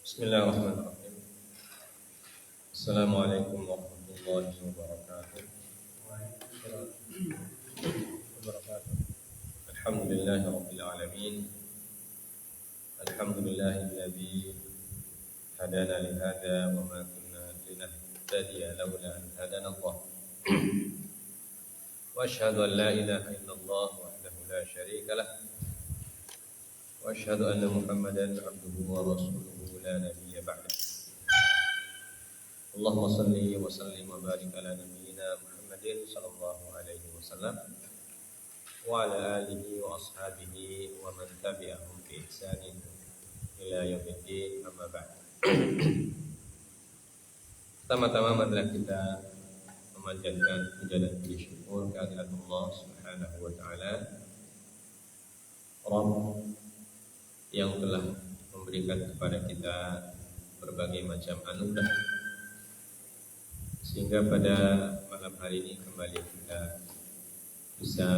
Bismillahirrahmanirrahim. Assalamualaikum warahmatullahi wabarakatuh. Alhamdulillahi rabbil alamin. Alhamdulillahilladzi hadana li hadza wa ma kunna linahtadiya laula an hadana Allah. Wa asyhadu an la ilaha illallah wahdahu la syarika lah. Wa asyhadu anna Muhammadan abduhu wa rasuluhu la nabiyya ba'dah. Allahumma salli wa sallim wa barik ala nabiyyina Muhammadin sallallahu alaihi wasallam wa ala alihi wa ashabihi wa man tabi'ahum bi ihsanin ila yaumiddin, amma ba'd. Pertama-tama marilah kita memanjatkan puja dan puji syukur kehadirat Allah Subhanahu wa taala, Rabb yang telah memberikan kepada kita berbagai macam anugerah sehingga pada malam hari ini kembali kita bisa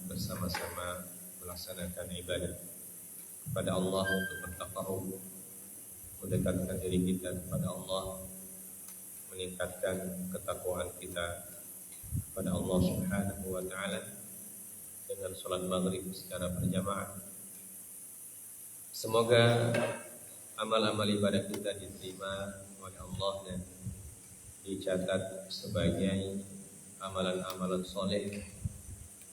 bersama-sama melaksanakan ibadah kepada Allah untuk bertakarrub, mendekatkan diri kita kepada Allah, meningkatkan ketakwaan kita kepada Allah Subhanahu wa taala dengan salat maghrib secara berjamaah. Semoga amal-amal ibadah kita diterima oleh Allah dan dicatat sebagai amalan-amalan soleh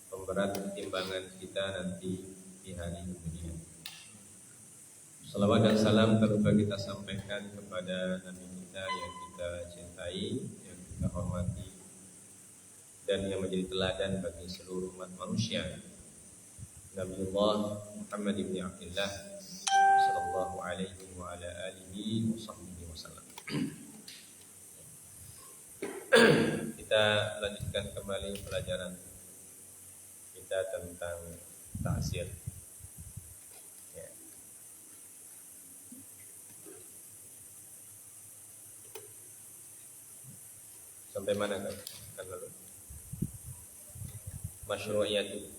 pemberat timbangan kita nanti di hari kemudian. Salawat dan salam tak lupa kita sampaikan kepada Nabi kita yang kita cintai, yang kita hormati, dan yang menjadi teladan bagi seluruh umat manusia, Nabiullah Muhammad ibn Abdullah sallallahu alaihi wa ala alihi wa sahbihi wasallam. Kita lanjutkan kembali pelajaran kita tentang ta'zir. Ya. Sampai mana kan lalu? Masyru'iyatu.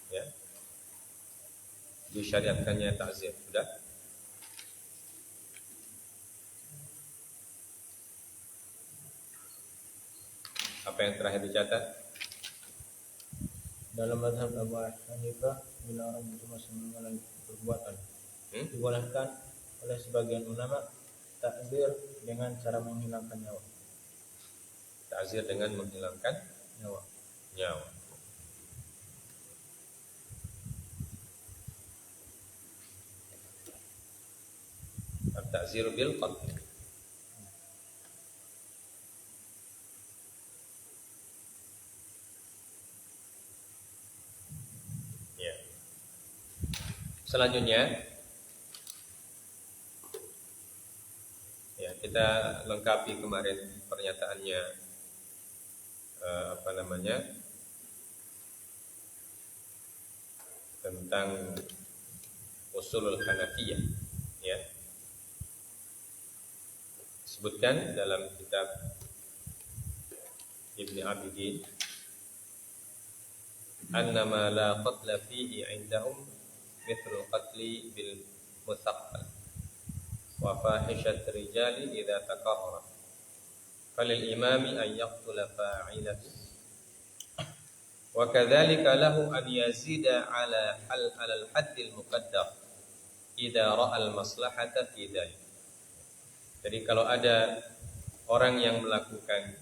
Ya. Disyariatkannya ta'zir. Sudah? Apa yang terakhir dicatat? Dalam mazhab Abu Hanifah, bila orang itu masih mengalami perbuatan dibolehkan oleh sebagian ulama takzir dengan cara menghilangkan nyawa. Ta'zir dengan menghilangkan Nyawa. At-ta'zir bil qatl. Ya. Selanjutnya ya, kita lengkapi kemarin pernyataannya tentang usulul Hanafiyah, ya. Disebutkan dalam kitab Ibn Abidin, annama la qatla fihi indahum mithlul qatli bil muthaqqal wa fahishat rijali idza takarrara falil imami an yaqtula fa'ilahu wa kadzalika lahu an yazida ala al-hadd al-muqaddar idza ra'a al-maslahata fi dzalik. Jadi kalau ada orang yang melakukan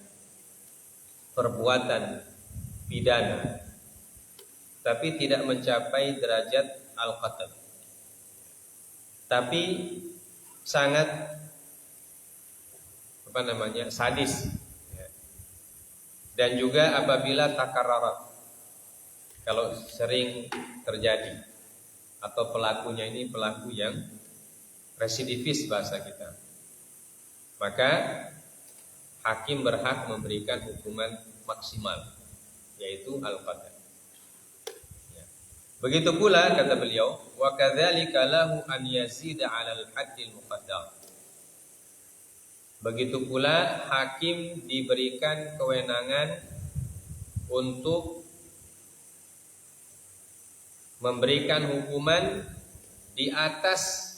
perbuatan pidana tapi tidak mencapai derajat al-qatl, tapi sangat sadis, ya. Dan juga apabila takarrarat, kalau sering terjadi, atau pelakunya ini pelaku yang residivis bahasa kita, maka hakim berhak memberikan hukuman maksimal, yaitu al-qatl. Ya. Begitu pula kata beliau, wa kadzalika lahu an yazida 'alal haddil muqaddar. Begitu pula hakim diberikan kewenangan untuk memberikan hukuman di atas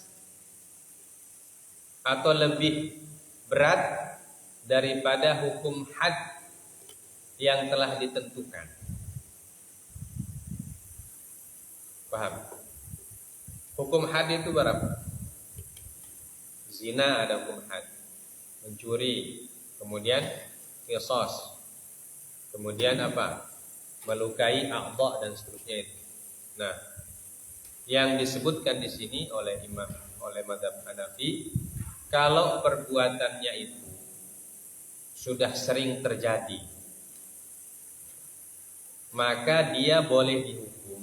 atau lebih berat daripada hukum had yang telah ditentukan. Paham? Hukum had itu berapa? Zina ada hukum had, mencuri, kemudian qisas, kemudian apa? Melukai a'dha dan seterusnya itu. Nah, yang disebutkan di sini oleh mazhab Hanafi, kalau perbuatannya itu sudah sering terjadi, maka dia boleh dihukum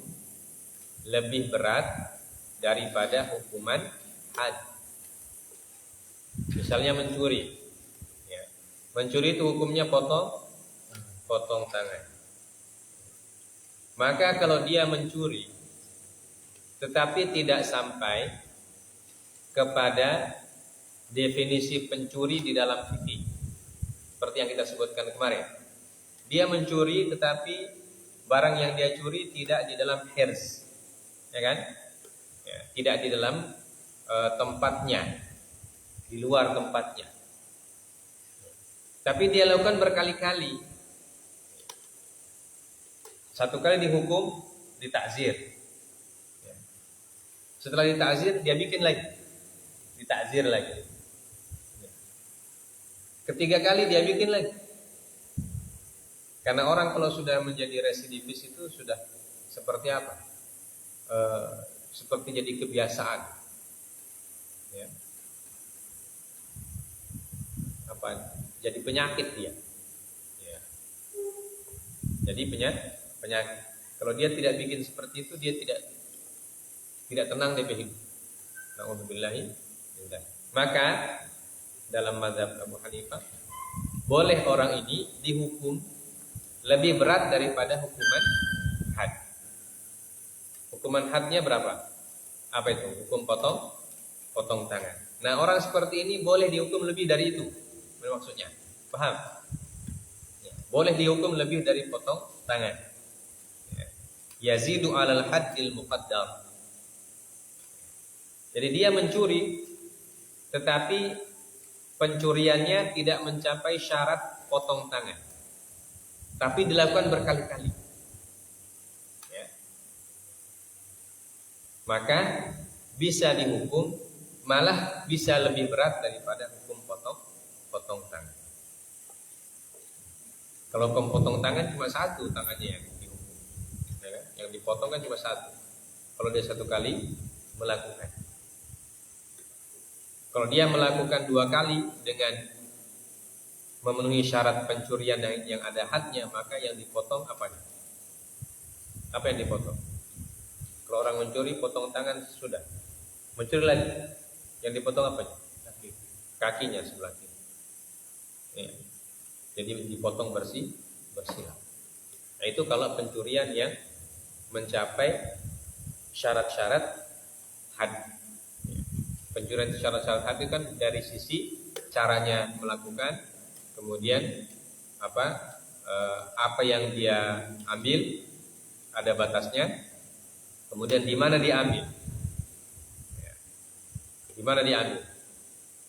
lebih berat daripada hukuman had. Misalnya mencuri, ya. Mencuri itu hukumnya potong tangan. Maka kalau dia mencuri tetapi tidak sampai kepada definisi pencuri di dalam fikih, seperti yang kita sebutkan kemarin, dia mencuri tetapi barang yang dia curi tidak di dalam hirs, ya kan? Ya, tidak di dalam tempatnya, di luar tempatnya. Tapi dia lakukan berkali-kali. Satu kali dihukum, ditakzir. Ya. Setelah ditakzir, dia bikin lagi, ditakzir lagi. Ya. Ketiga kali dia bikin lagi. Karena orang kalau sudah menjadi residivis itu sudah seperti apa? Seperti jadi kebiasaan. Ya. Jadi penyakit dia. Ya. Jadi penyakit. Kalau dia tidak bikin seperti itu, dia tidak tenang di hidup. Na'udzubillahi. Maka dalam mazhab Abu Hanifah, boleh orang ini dihukum lebih berat daripada hukuman had. Hukuman hadnya berapa? Apa itu? Hukum potong tangan. Nah, orang seperti ini boleh dihukum lebih dari itu. Maksudnya, paham? Ya, boleh dihukum lebih dari potong tangan. Ya. Yazidu 'alal haddil muqaddar. Jadi dia mencuri, tetapi pencuriannya tidak mencapai syarat potong tangan, tapi dilakukan berkali-kali. Ya. Maka bisa dihukum, malah bisa lebih berat daripada hukum potong tangan. Kalau hukum potong tangan cuma satu tangannya yang dihukum, ya, yang dipotong kan cuma satu. Kalau dia satu kali melakukan, kalau dia melakukan dua kali dengan memenuhi syarat pencurian yang ada hadnya, maka yang dipotong apanya? Apa yang dipotong? Kalau orang mencuri potong tangan sudah, mencuri lagi, yang dipotong apanya? Kakinya sebelah kiri. Ya. Jadi dipotong bersih. Nah, itu kalau pencurian yang mencapai syarat-syarat had. Pencurian syarat-syarat had itu kan dari sisi caranya melakukan, kemudian apa yang dia ambil ada batasnya, kemudian di mana diambil, ya, di mana diambil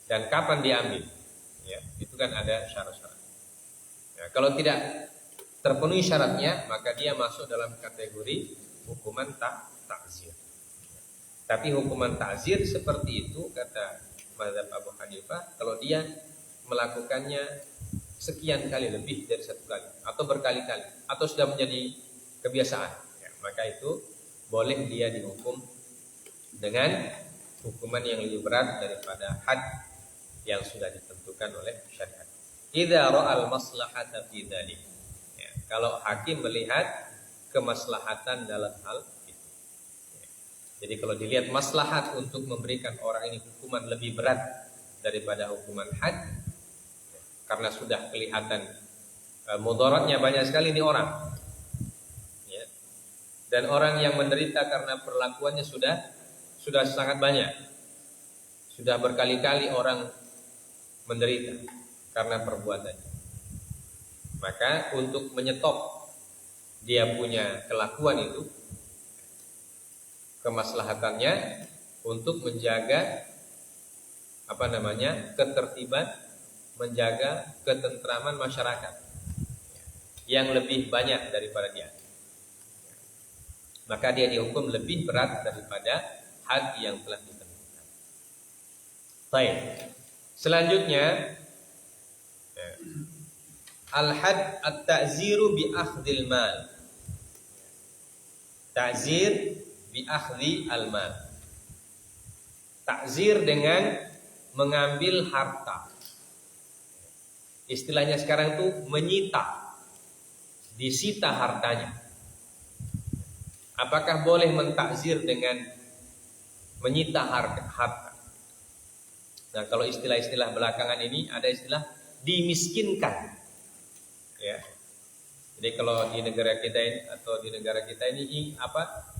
dan kapan diambil, ya, itu kan ada syarat-syarat. Ya, kalau tidak terpenuhi syaratnya, maka dia masuk dalam kategori hukuman takzir. Tapi hukuman ta'zir seperti itu, kata mazhab Abu Hanifah, kalau dia melakukannya sekian kali, lebih dari satu kali, atau berkali-kali, atau sudah menjadi kebiasaan, ya, maka itu boleh dia dihukum dengan hukuman yang lebih berat daripada had yang sudah ditentukan oleh syariat. Idza ra'al maslahata fi dzalik. Ya, kalau hakim melihat kemaslahatan dalam hal. Jadi kalau dilihat maslahat untuk memberikan orang ini hukuman lebih berat daripada hukuman had, karena sudah kelihatan mudaratnya banyak sekali di orang, ya. Dan orang yang menderita karena perlakuannya sudah sangat banyak, sudah berkali-kali orang menderita karena perbuatannya. Maka untuk menyetop dia punya kelakuan itu, kemaslahatannya untuk menjaga ketertiban, menjaga ketentraman masyarakat yang lebih banyak daripada dia. Maka dia dihukum lebih berat daripada had yang telah ditentukan. Baik. Selanjutnya al-had at-ta'ziru bi akhdil mal. Ta'zir bi akhdhi al-mal. Ta'zir dengan mengambil harta. Istilahnya sekarang tuh menyita, disita hartanya. Apakah boleh mentakzir dengan menyita harta? Nah, kalau istilah-istilah belakangan ini ada istilah dimiskinkan. Ya. Jadi kalau di negara kita ini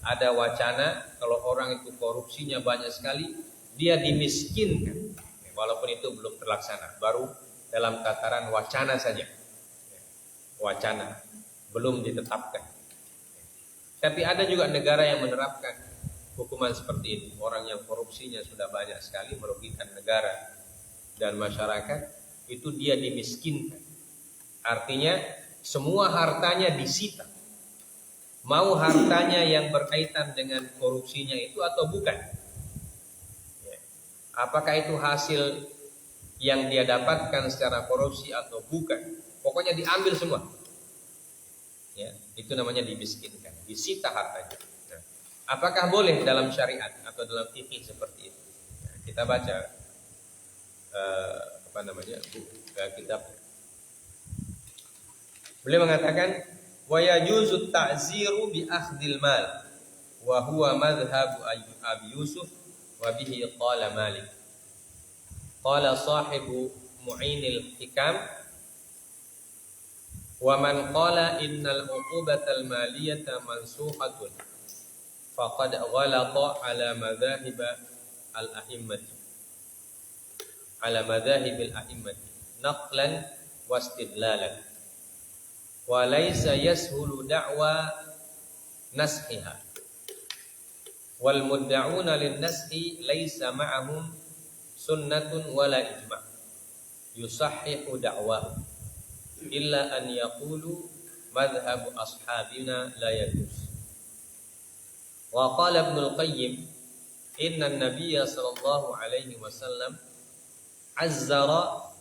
ada wacana kalau orang itu korupsinya banyak sekali, dia dimiskinkan. Walaupun itu belum terlaksana, baru dalam tataran wacana saja. Wacana, belum ditetapkan. Tapi ada juga negara yang menerapkan hukuman seperti ini. Orang yang korupsinya sudah banyak sekali merugikan negara dan masyarakat, itu dia dimiskinkan. Artinya semua hartanya disita. Mau hartanya yang berkaitan dengan korupsinya itu atau bukan? Apakah itu hasil yang dia dapatkan secara korupsi atau bukan? Pokoknya diambil semua. Ya, itu namanya dimiskinkan, disita hartanya. Nah, apakah boleh dalam syariat atau dalam fikih seperti itu? Nah, kita baca kitab. Beliau mengatakan wa yajuzu ta'ziru bi akhdil mal wa huwa madhhab Abi Yusuf wa bihi qala Malik. Qala sahibu Mu'inil Hikam wa man qala innal uqubatal maliyata mansukhatun faqad ghalata ala madhahib al-a'immati naqlan wastidlalan wa laysa yashulu da'wa nashiha wal mudda'una lin nashi laysa ma'ahum sunnatun wala ijma' yusahhihu da'wa illa an yaqulu madhhabu ashabina la yajuz. Wa qala Ibnu al-Qayyim inna an-nabiyya sallallahu alaihi wasallam azzara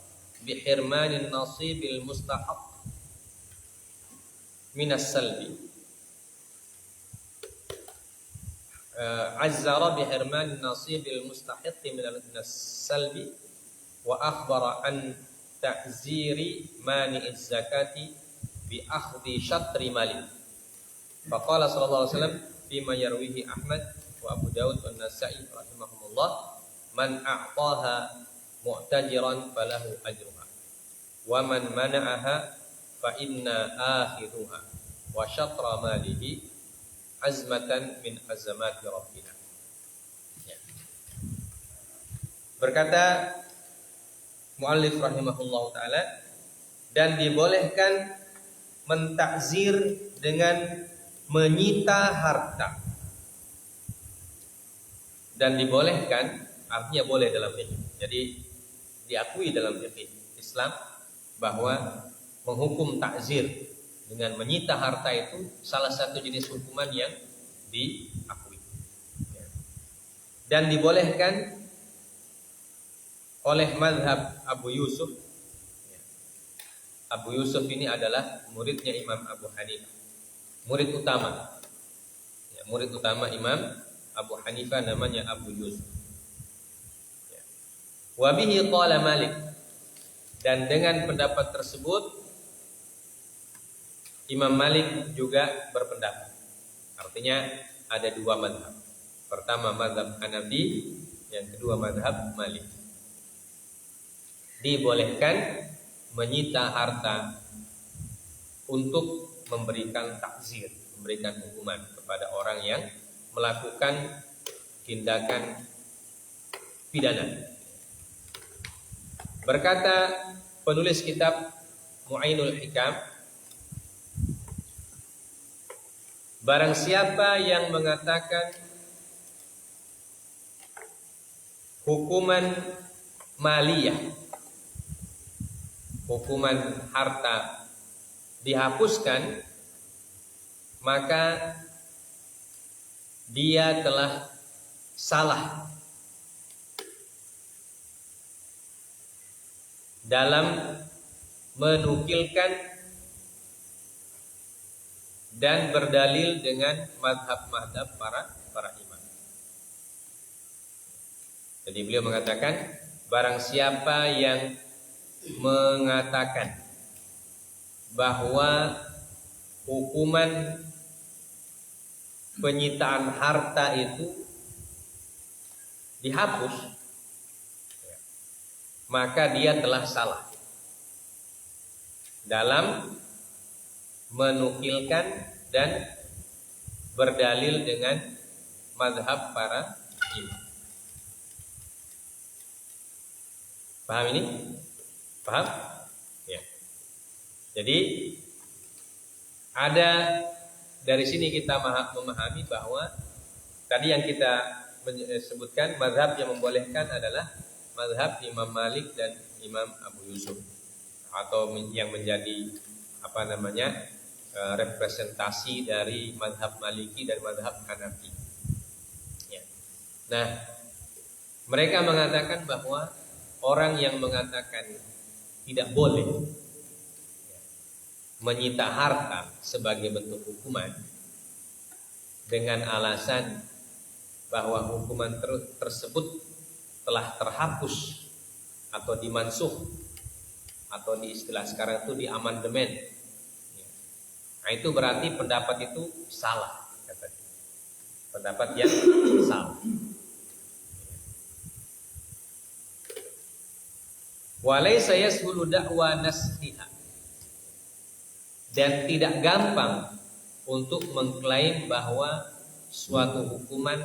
bi hirmanin nasibil mustahaq min as-salbi. Azzara bi hirmanin nasibil mustahiq min as-salbi wa akhbara an ta'ziri mani'iz zakati bi akhdhi syatri mali. Faqala sallallahu alaihi wasallam bima yarwihi Ahmad wa Abu Daud wa Nasa'i rahimahumullah man a'taha mu'tajiran falahu ajruha wa man mana'aha fa inna akhiruha wa syatra malihi azmatan min azamati rabbina. Ya. Berkata muallif rahimahullah ta'ala, dan dibolehkan mentakzir dengan menyita harta. Dan dibolehkan artinya boleh dalam fikih. Jadi diakui dalam fikih Islam bahwa menghukum takzir dengan menyita harta itu salah satu jenis hukuman yang diakui. Dan dibolehkan oleh mazhab Abu Yusuf. Abu Yusuf ini adalah muridnya Imam Abu Hanifah, murid utama. Murid utama Imam Abu Hanifah namanya Abu Yusuf. Wa bihi qala Malik, dan dengan pendapat tersebut Imam Malik juga berpendapat. Artinya ada dua mazhab. Pertama mazhab Hanafi, yang kedua mazhab Malik. Dibolehkan menyita harta untuk memberikan takzir, memberikan hukuman kepada orang yang melakukan tindakan pidana. Berkata penulis kitab Mu'inul Hikam, barang siapa yang mengatakan hukuman maliyah, hukuman harta dihapuskan, maka dia telah salah dalam menukilkan dan berdalil dengan madhab para imam. Jadi beliau mengatakan, barang siapa yang mengatakan bahwa hukuman penyitaan harta itu dihapus, maka dia telah salah dalam menukilkan dan berdalil dengan mazhab para imam. Paham ini? Paham? Ya. Jadi ada dari sini kita memahami bahwa tadi yang kita sebutkan mazhab yang membolehkan adalah mazhab Imam Malik dan Imam Abu Yusuf, atau yang menjadi representasi dari mazhab Maliki dan mazhab Hanafi. Ya. Nah, mereka mengatakan bahwa orang yang mengatakan tidak boleh menyita harta sebagai bentuk hukuman dengan alasan bahwa hukuman tersebut telah terhapus atau dimansuh, atau di istilah sekarang itu diamandemen. Nah, itu berarti pendapat itu salah, katanya. Pendapat yang salah. Walaysa yashulu da'wa naskhiha, dan tidak gampang untuk mengklaim bahwa suatu hukuman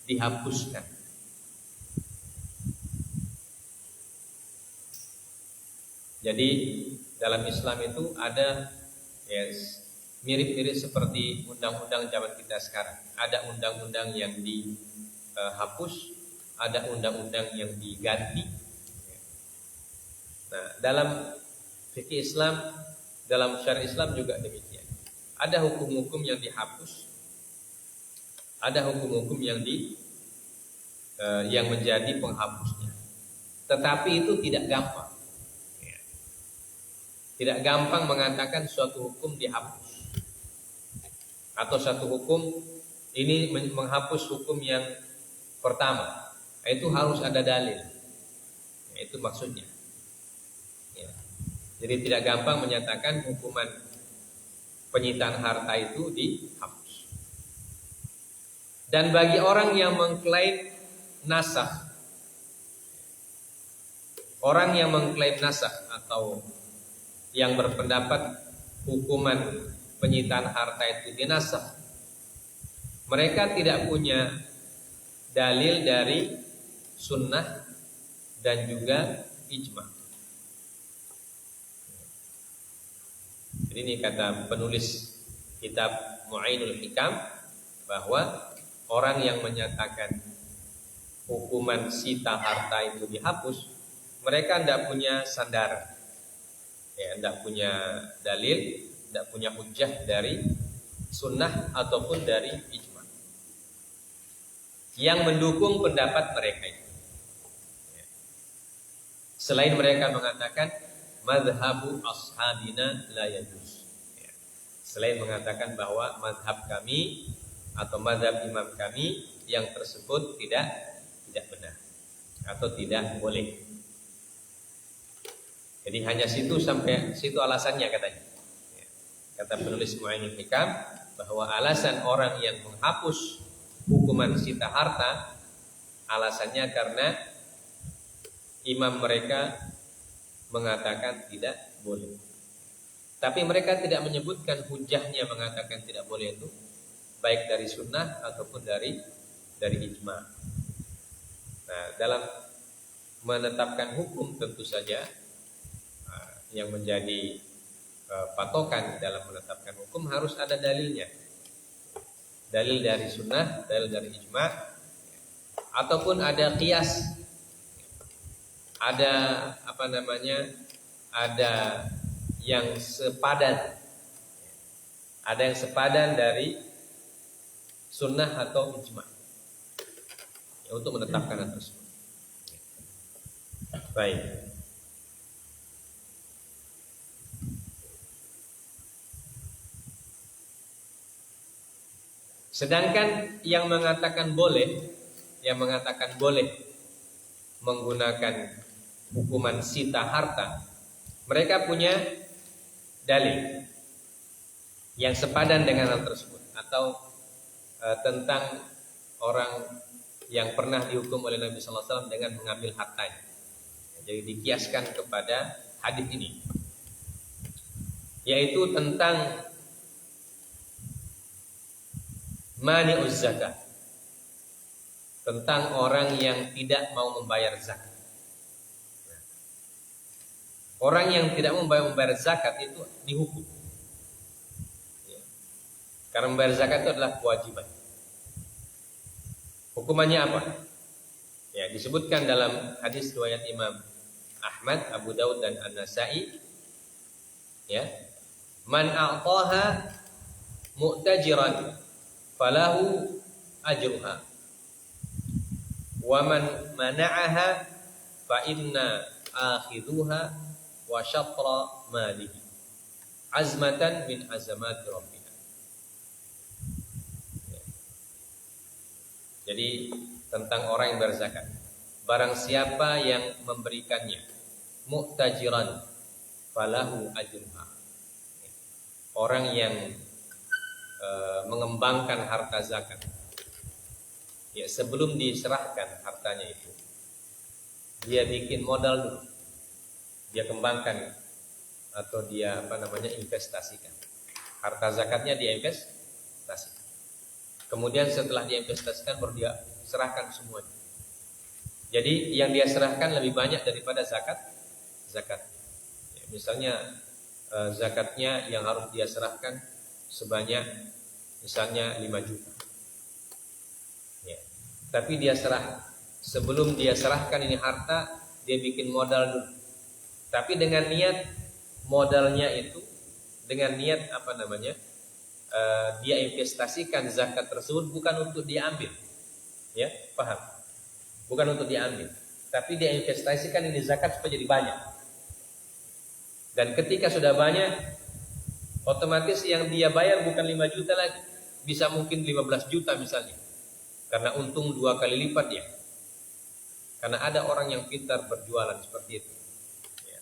dihapuskan. Jadi dalam Islam itu ada mirip-mirip seperti undang-undang zaman kita sekarang. Ada undang-undang yang dihapus, ada undang-undang yang diganti. Nah, dalam fikih Islam, dalam syariat Islam juga demikian. Ada hukum-hukum yang dihapus, ada hukum-hukum yang menjadi penghapusnya. Tetapi itu tidak gampang. Tidak gampang mengatakan suatu hukum dihapus, atau suatu hukum ini menghapus hukum yang pertama. Itu harus ada dalil. Itu maksudnya. Jadi tidak gampang menyatakan hukuman penyitaan harta itu dihapus. Dan bagi orang yang mengklaim nasakh, orang yang mengklaim nasakh atau yang berpendapat hukuman penyitaan harta itu dinasakh, mereka tidak punya dalil dari sunnah dan juga ijma. Jadi ini kata penulis kitab Mu'ainul Hikam, bahwa orang yang menyatakan hukuman sita harta itu dihapus, mereka tidak punya sandaran, tidak punya dalil, tidak punya hujjah dari sunnah ataupun dari ijma yang mendukung pendapat mereka itu. Selain mereka mengatakan madhabu ashabina la yajuz, selain mengatakan bahwa madhab kami atau madhab imam kami yang tersebut tidak benar atau tidak boleh. Jadi hanya sampai situ alasannya, katanya. Kata penulis Mu'ainul Hikam, bahwa alasan orang yang menghapus hukuman sita harta, alasannya karena imam mereka mengatakan tidak boleh. Tapi mereka tidak menyebutkan hujahnya mengatakan tidak boleh itu, baik dari sunnah ataupun dari ijma. Nah, dalam menetapkan hukum tentu saja yang menjadi patokan dalam menetapkan hukum harus ada dalilnya. Dalil dari sunnah, dalil dari ijma, ataupun ada qiyas. ada apa namanya, ada yang sepadan, ada yang sepadan dari sunnah atau ijma ya, untuk menetapkan hal tersebut. Baik. Sedangkan yang mengatakan boleh menggunakan hukuman sita harta, mereka punya dalil yang sepadan dengan hal tersebut, atau tentang orang yang pernah dihukum oleh Nabi sallallahu alaihi wasallam dengan mengambil hartanya. Jadi dikiaskan kepada hadis ini, yaitu tentang mani'uz zakat, tentang orang yang tidak mau membayar zakat. Orang yang tidak mau membayar zakat itu dihukum. Karena membayar zakat itu adalah kewajiban. Hukumannya apa? Ya, disebutkan dalam hadis riwayat Imam Ahmad, Abu Daud dan An-Nasa'i. Ya. Man a'taha mu'tajiran falahu ajruha. Wa man mana'aha fa inna akhidhuha wa syatra malihi. Azmatan min azamati rabbina. Jadi tentang orang yang berzakat, barang siapa yang memberikannya mu'tajiran falahu ajruha, orang yang mengembangkan harta zakat ya, sebelum diserahkan hartanya itu dia bikin modal dulu, dia kembangkan atau dia investasikan harta zakatnya, dia investasikan. Kemudian setelah diinvestasikan baru dia serahkan semuanya. Jadi yang dia serahkan lebih banyak daripada zakat. Ya, misalnya zakatnya yang harus dia serahkan sebanyak misalnya 5 juta. Ya. Tapi dia sebelum dia serahkan ini harta, dia bikin modal dulu. Tapi dengan niat modalnya itu, dengan niat dia investasikan zakat tersebut bukan untuk diambil, ya, paham? Bukan untuk diambil, tapi dia investasikan ini zakat supaya jadi banyak. Dan ketika sudah banyak, otomatis yang dia bayar bukan 5 juta lagi, bisa mungkin 15 juta misalnya, karena untung 2 kali lipat ya. Karena ada orang yang pintar berjualan seperti itu. Ya.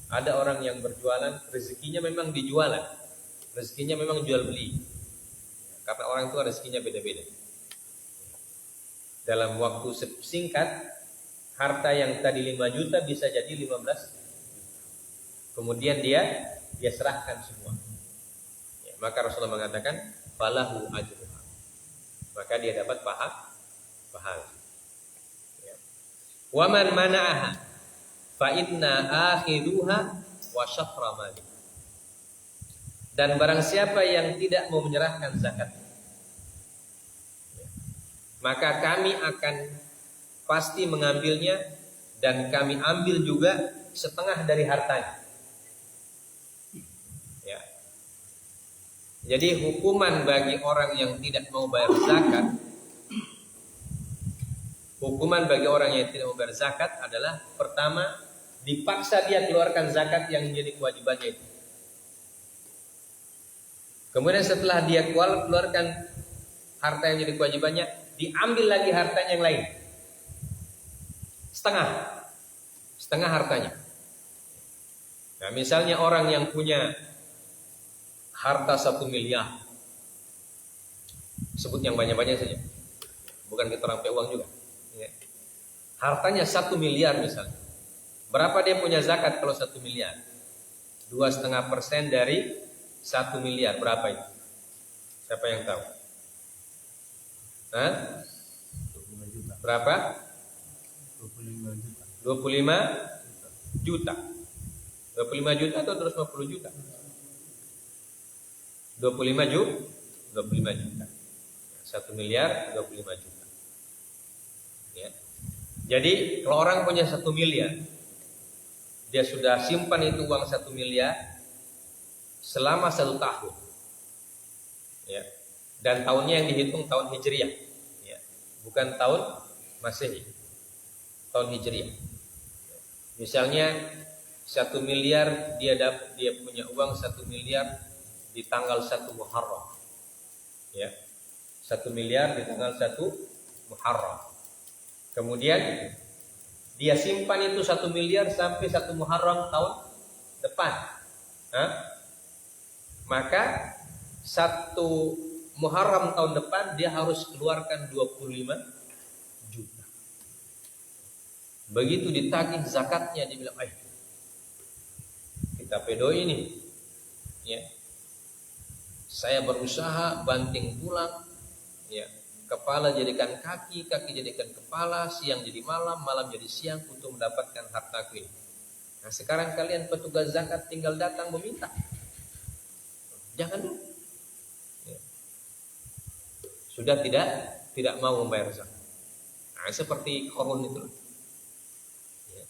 Ada orang yang berjualan, rezekinya memang dijualan. Rezekinya memang jual beli. Karena orang itu rezekinya beda-beda. Dalam waktu singkat, harta yang tadi 5 juta bisa jadi 15 juta. Kemudian dia serahkan semua. Ya, maka Rasulullah mengatakan falahu ajruha. Maka dia dapat pahala. Ya. Wa man mana'aha fa inna akhiduha wa syafra mali. Dan barang siapa yang tidak mau menyerahkan zakat, maka kami akan pasti mengambilnya dan kami ambil juga setengah dari hartanya. Ya. Jadi hukuman bagi orang yang tidak mau bayar zakat, adalah pertama, dipaksa dia keluarkan zakat yang menjadi kewajibannya itu. Kemudian setelah dia keluarkan harta yang jadi kewajibannya, diambil lagi hartanya yang lain, setengah hartanya. Nah, misalnya orang yang punya harta 1 miliar, sebut yang banyak-banyak saja, bukan kita rampai uang juga. Hartanya 1 miliar misalnya, berapa dia punya zakat kalau 1 miliar? 2,5% dari 1 miliar berapa itu? Siapa yang tahu? Hah? 25 juta. Berapa? 25 juta. 25 juta. 25 juta atau 250 juta? 25 juta. 1 miliar 25 juta. Ya. Jadi kalau orang punya 1 miliar, dia sudah simpan itu uang 1 miliar selama 1 tahun, ya. Dan tahunnya yang dihitung tahun Hijriah, ya. Bukan tahun Masehi, tahun Hijriah. Misalnya 1 miliar dia punya uang 1 miliar di tanggal 1 Muharram, ya. 1 miliar di tanggal 1 Muharram. Kemudian dia simpan itu 1 miliar sampai 1 Muharram tahun depan. Maka 1 Muharram tahun depan dia harus keluarkan 25 juta. Begitu ditagih zakatnya, dia bilang, kita pedo ini, ya. Saya berusaha banting tulang, ya. Kepala jadikan kaki, kaki jadikan kepala, siang jadi malam, malam jadi siang untuk mendapatkan hartaku ini. Nah, sekarang kalian petugas zakat tinggal datang meminta. Jangan dulu. Ya. Sudah tidak mau membayar zakat. Nah, seperti Qarun itu. Ya.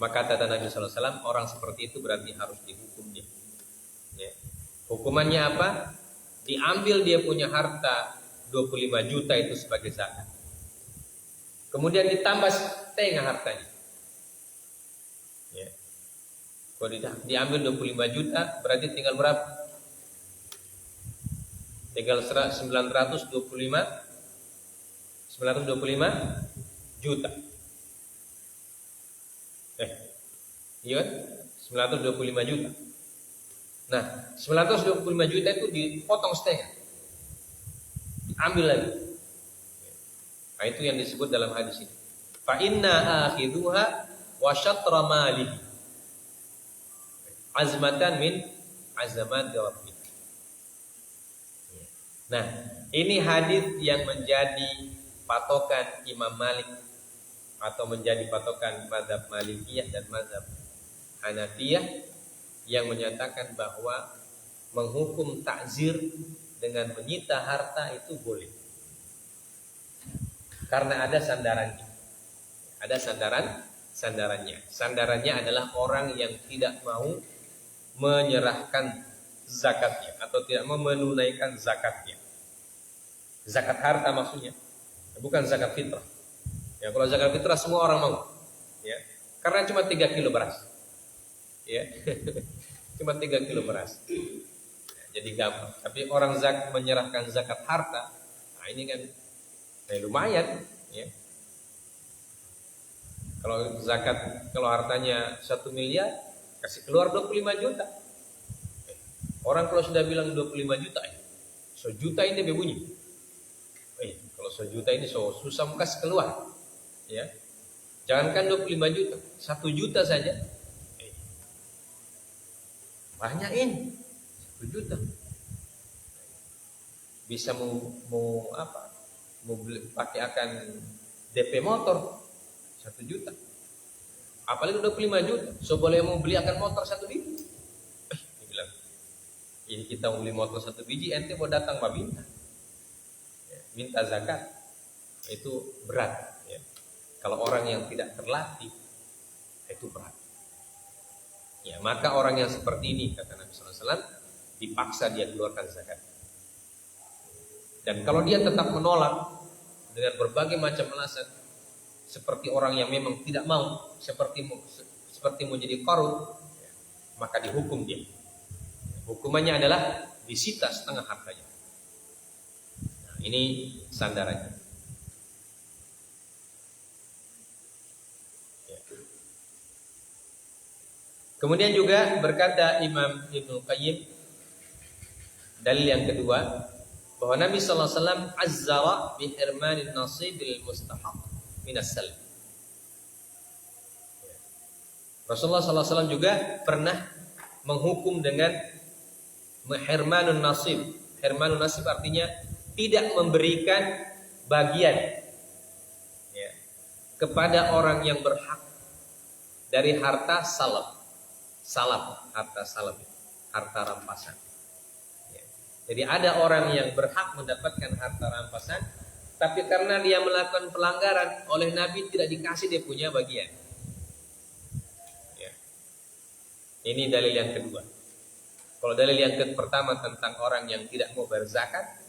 Maka kata Nabi SAW, orang seperti itu berarti harus dihukum dia. Ya. Hukumannya apa? Diambil dia punya harta 25 juta itu sebagai zakat. Kemudian ditambah setengah hartanya. Ya. Kalau diambil 25 juta berarti tinggal berapa? Tinggal 925 juta. Iya kan? 925 juta. Nah, 925 juta itu dipotong setengah. Ambil lagi. Nah, itu yang disebut dalam hadis ini. Fa inna akhiduha wa syatra malihi azmatan min azamat rabbih. Nah, ini hadis yang menjadi patokan Imam Malik atau menjadi patokan mazhab Malikiyah dan mazhab Hanafiyah yang menyatakan bahwa menghukum takzir dengan menyita harta itu boleh. Karena ada sandarannya. Ada sandarannya. Sandarannya adalah orang yang tidak mau menyerahkan zakatnya atau tidak mau menunaikan zakatnya. Zakat harta maksudnya, bukan zakat fitrah. Ya, kalau zakat fitrah semua orang mau. Ya. Karena cuma 3 kilo beras. Ya. Cuma 3 kilo beras. Jadi gampang. Tapi orang menyerahkan zakat harta, nah ini kan lumayan, ya. Kalau hartanya 1 miliar, kasih keluar 25 juta. Orang kalau sudah bilang 25 juta, 1 juta ini berbunyi. Kalau 1 juta ini susah kasih keluar, ya. Jangankan 25 juta, 1 juta saja. Banyak ini. 1 juta. Bisa mau pakai akan DP motor 1 juta. Apalagi 25 juta. So boleh mau beli akan motor 1 biji. Dia bilang, ini kita mau beli motor 1 biji, ente mau datang minta. Ya, minta zakat. Itu berat, ya. Kalau orang yang tidak terlatih, itu berat. Ya, maka orang yang seperti ini, kata Nabi SAW, dipaksa dia keluarkan zakat. Dan kalau dia tetap menolak dengan berbagai macam alasan, seperti orang yang memang tidak mau, seperti mau jadi Qarun, maka dihukum dia. Hukumannya adalah disita setengah hartanya. Nah, ini sandarannya. Kemudian juga berkata Imam Ibnu Qayyim, dalil yang kedua, bahwa Nabi sallallahu alaihi wasallam azzara bi hirmanin nasibil mustahaq minas salm. Rasulullah sallallahu alaihi wasallam juga pernah menghukum dengan hirmanun nasib. Hirmanun nasib artinya tidak memberikan bagian, ya, kepada orang yang berhak dari harta salaf, harta salaf, harta rampasan. Jadi ada orang yang berhak mendapatkan harta rampasan, tapi karena dia melakukan pelanggaran, oleh Nabi tidak dikasih dia punya bagian. Ya. Ini dalil yang kedua. Kalau dalil yang pertama tentang orang yang tidak mau berzakat,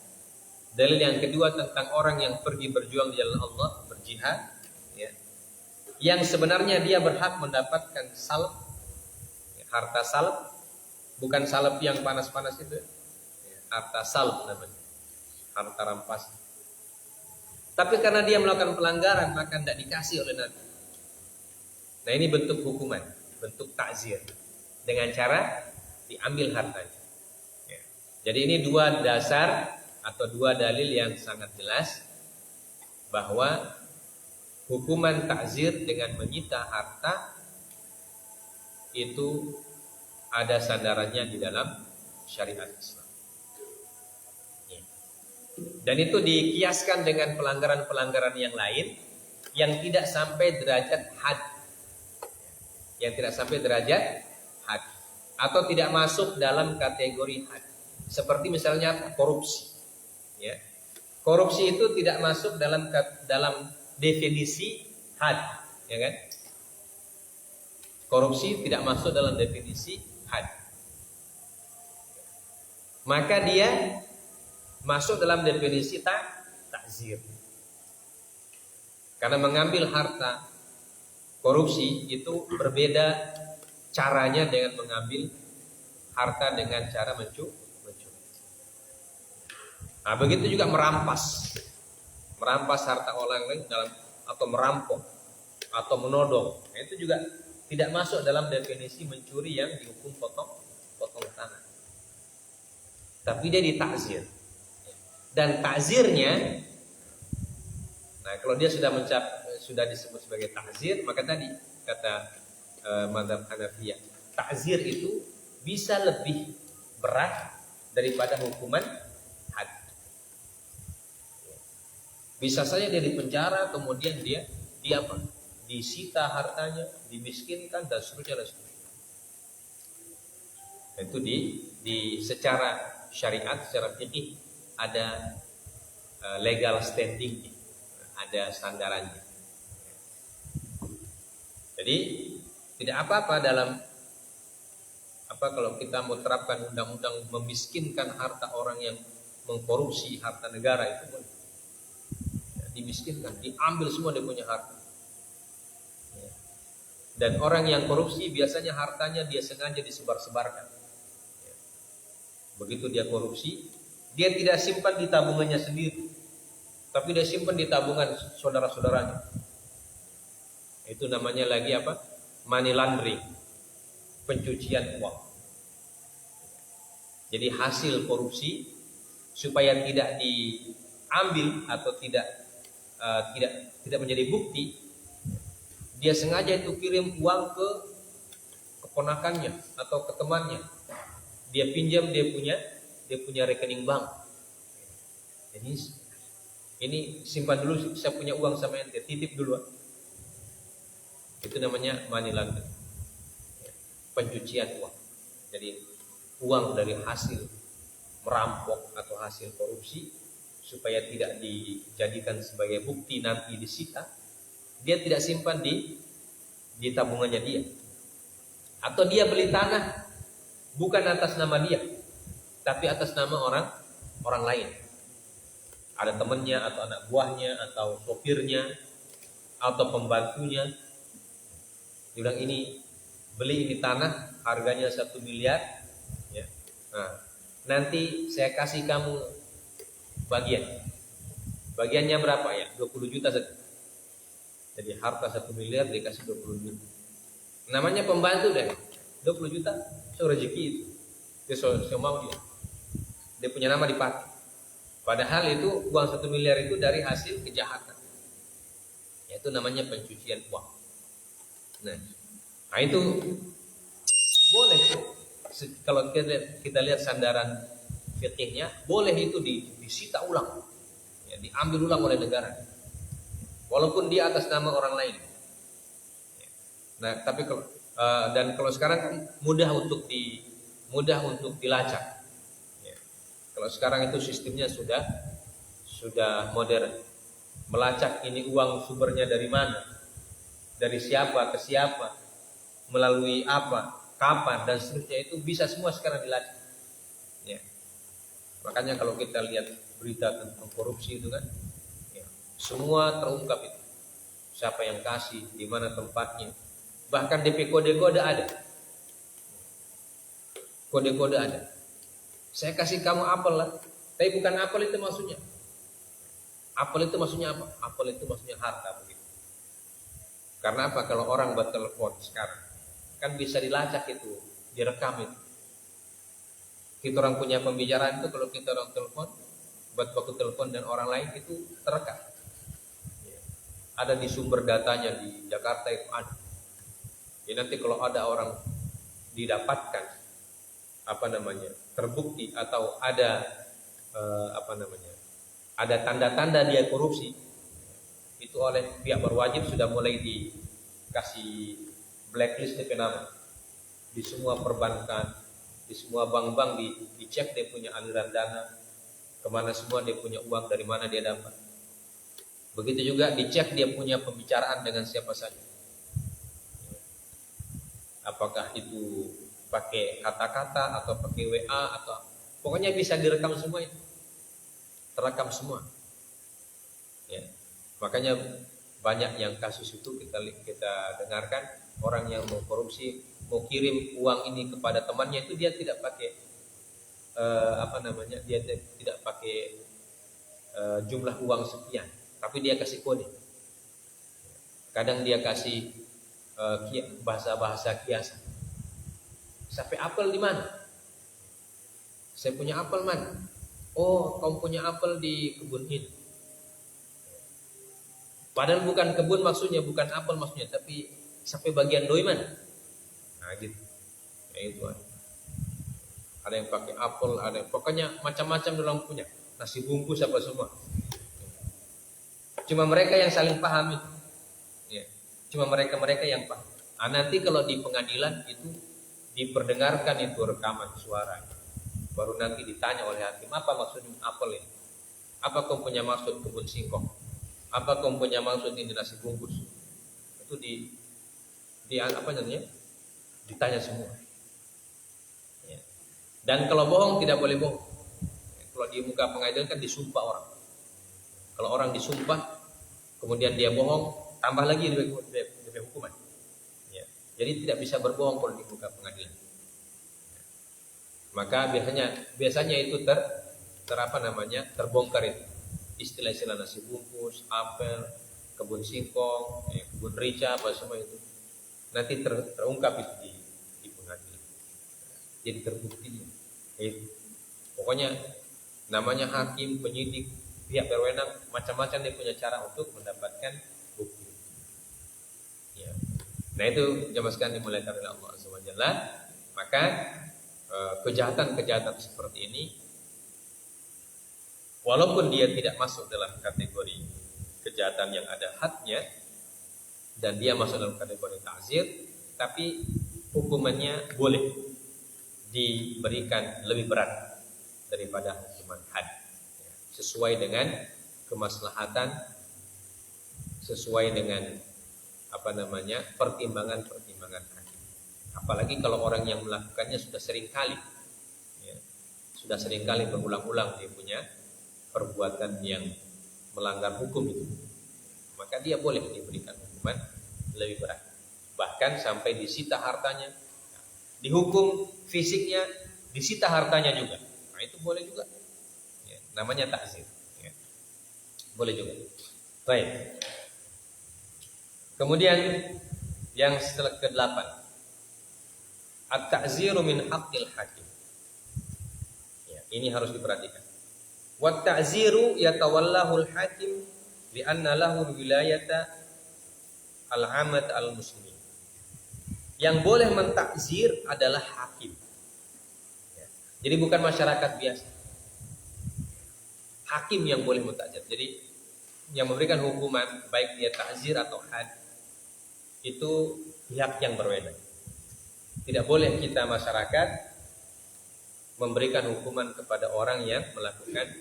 dalil yang kedua tentang orang yang pergi berjuang di jalan Allah, berjihad, ya, yang sebenarnya dia berhak mendapatkan salb, harta salb, bukan salb yang panas-panas itu, harta salb namanya, harta rampas. Tapi karena dia melakukan pelanggaran maka tidak dikasih oleh Nabi. Nah ini bentuk hukuman, bentuk takzir dengan cara diambil hartanya. Ya. Jadi ini dua dasar atau dua dalil yang sangat jelas bahwa hukuman takzir dengan menyita harta itu ada sandarannya di dalam syariat Islam. Ya. Dan itu dikiaskan dengan pelanggaran-pelanggaran yang lain yang tidak sampai derajat had, yang tidak sampai derajat had atau tidak masuk dalam kategori had. Seperti misalnya korupsi. Ya. Korupsi itu tidak masuk dalam definisi had, ya kan? Korupsi tidak masuk dalam definisi had. Maka dia masuk dalam definisi takzir. Karena mengambil harta korupsi itu berbeda caranya dengan mengambil harta dengan cara mencuri. Nah, begitu juga merampas harta orang lain dalam atau merampok atau menodong. Nah, itu juga tidak masuk dalam definisi mencuri yang dihukum potong tangan. Tapi dia ditakzir. Dan takzirnya, nah kalau dia sudah disebut sebagai takzir, maka tadi kata mazhab Hanafiyah, takzir itu bisa lebih berat daripada hukuman had. Bisa saja dia dipenjara, kemudian dia disita hartanya, dimiskinkan dan seterusnya. Itu di secara syariat, secara fikih ada legal standing, ada sandarannya. Jadi tidak apa-apa kalau kita mau terapkan undang-undang memiskinkan harta orang yang mengkorupsi harta negara itu boleh. Dimiskinkan, diambil semua dia punya harta. Dan orang yang korupsi biasanya hartanya dia sengaja disebar-sebarkan. Begitu dia korupsi, dia tidak simpan di tabungannya sendiri, tapi dia simpan di tabungan saudara-saudaranya. Itu namanya lagi apa? Money laundering, pencucian uang. Jadi hasil korupsi supaya tidak diambil atau tidak menjadi bukti, dia sengaja itu kirim uang ke keponakannya atau ke temannya. Dia pinjam, dia punya rekening bank. Jadi ini simpan dulu, saya punya uang sama ente, titip dulu. Itu namanya money laundering, pencucian uang. Jadi uang dari hasil merampok atau hasil korupsi supaya tidak dijadikan sebagai bukti nanti disita, dia tidak simpan di tabungannya dia. Atau dia beli tanah bukan atas nama dia, tapi atas nama orang lain. Ada temannya atau anak buahnya atau sopirnya atau pembantunya. Dia bilang beli ini tanah harganya 1 miliar, ya. Nah, nanti saya kasih kamu bagiannya berapa ya? 20 juta saja. Jadi harta 1 miliar dikasih 20 juta. Namanya pembantu deh. 20 juta so rezeki itu. Dia so mau dia punya nama dipakai. Padahal itu uang 1 miliar itu dari hasil kejahatan. Yaitu namanya pencucian uang. Nah itu boleh kalau kita lihat sandaran fikihnya, boleh itu disita ulang, ya, diambil ulang oleh negara, walaupun dia atas nama orang lain. Nah, tapi kalau sekarang kan mudah untuk dilacak. Ya. Kalau sekarang itu sistemnya sudah modern, melacak ini uang sumbernya dari mana, dari siapa ke siapa, melalui apa. kapan dan seterusnya itu bisa semua sekarang dilacak. Ya. Makanya kalau kita lihat berita tentang korupsi itu kan, ya, semua terungkap itu. Siapa yang kasih, di mana tempatnya, bahkan DP kode-kode ada. Kode-kode ada. Saya kasih kamu apel lah, tapi bukan apel itu maksudnya. Apel itu maksudnya apa? Apel itu maksudnya harta begitu. Karena apa? Kalau orang buat telepon sekarang, kan bisa dilacak itu, direkam itu. Kita orang punya pembicaraan itu, kalau kita orang telepon, buat waktu telepon dan orang lain itu terekam. Ada di sumber datanya di Jakarta itu ada. Ya nanti kalau ada orang didapatkan terbukti atau ada ada tanda-tanda dia korupsi, itu oleh pihak berwajib sudah mulai dikasih blacklist DP nama di semua perbankan, di semua bank-bank dicek dia punya aliran dana kemana semua, dia punya uang dari mana dia dapat. Begitu juga dicek dia punya pembicaraan dengan siapa saja, apakah itu pakai kata-kata atau pakai WA atau pokoknya bisa direkam semua itu. Terekam semua. Ya. Makanya banyak yang kasus itu kita dengarkan, orang yang mau korupsi, mau kirim uang ini kepada temannya itu dia tidak pakai dia tidak pakai jumlah uang sekian, tapi dia kasih kode. Kadang dia kasih bahasa-bahasa kiasan. Sampai apel di mana? Saya punya apel mana? Oh, kamu punya apel di kebun ini. Padahal bukan kebun maksudnya, bukan apel maksudnya, tapi sampai bagian doi mana? Nah gitu. Ya itu ada yang pakai apel, ada pokoknya macam-macam dalam punya. Nasi bungkus apa semua. Cuma mereka yang saling paham itu. Ya. Cuma mereka yang paham. Nah, nanti kalau di pengadilan itu diperdengarkan itu rekaman suara. Baru nanti ditanya oleh hakim, apa maksudnya apel ini? Apa kamu punya maksud kebun singkong? Apa kamu punya maksud ini nasi bungkus? Itu ditanya semua. Ya. Dan kalau bohong tidak boleh bohong. Kalau di muka pengadilan kan disumpah orang. Kalau orang disumpah, kemudian dia bohong, tambah lagi dia hukuman. Ya. Jadi tidak bisa berbohong kalau di muka pengadilan. Maka biasanya itu terbongkar itu istilah-istilah nasi bungkus, apel, kebun singkong, kebun rica, apa semua itu nanti terungkap itu di pengadilan. Jadi terbukti. Pokoknya namanya hakim, penyidik, pihak berwenang macam-macam dia punya cara untuk mendapatkan bukti. Ya. Nah itu jamaah sekalian dimuliakan oleh Allah Subhanahu wa taala. Maka kejahatan-kejahatan seperti ini, walaupun dia tidak masuk dalam kategori kejahatan yang ada hadnya dan dia masuk dalam kategori ta'zir, tapi hukumannya boleh diberikan lebih berat daripada hukuman had, sesuai dengan kemaslahatan, sesuai dengan pertimbangan hakim. Apalagi kalau orang yang melakukannya sudah sering kali berulang-ulang dia punya perbuatan yang melanggar hukum itu, maka dia boleh diberikan hukuman lebih berat, bahkan sampai disita hartanya, dihukum fisiknya, disita hartanya juga. Nah itu boleh juga, namanya ta'zir, boleh juga. Baik. Kemudian yang setelah ke-8, at-ta'ziru min haqqil hakim. Ya, ini harus diperhatikan. Wa ta'ziru yatawallahu al-hakim li'anna lahu wilayata al-'ammat al-muslimin. Yang boleh mentakzir adalah hakim. Ya. Jadi bukan masyarakat biasa. Hakim yang boleh mentakzir. Jadi yang memberikan hukuman baik dia takzir atau had itu pihak yang berwenang. Tidak boleh kita masyarakat memberikan hukuman kepada orang yang melakukan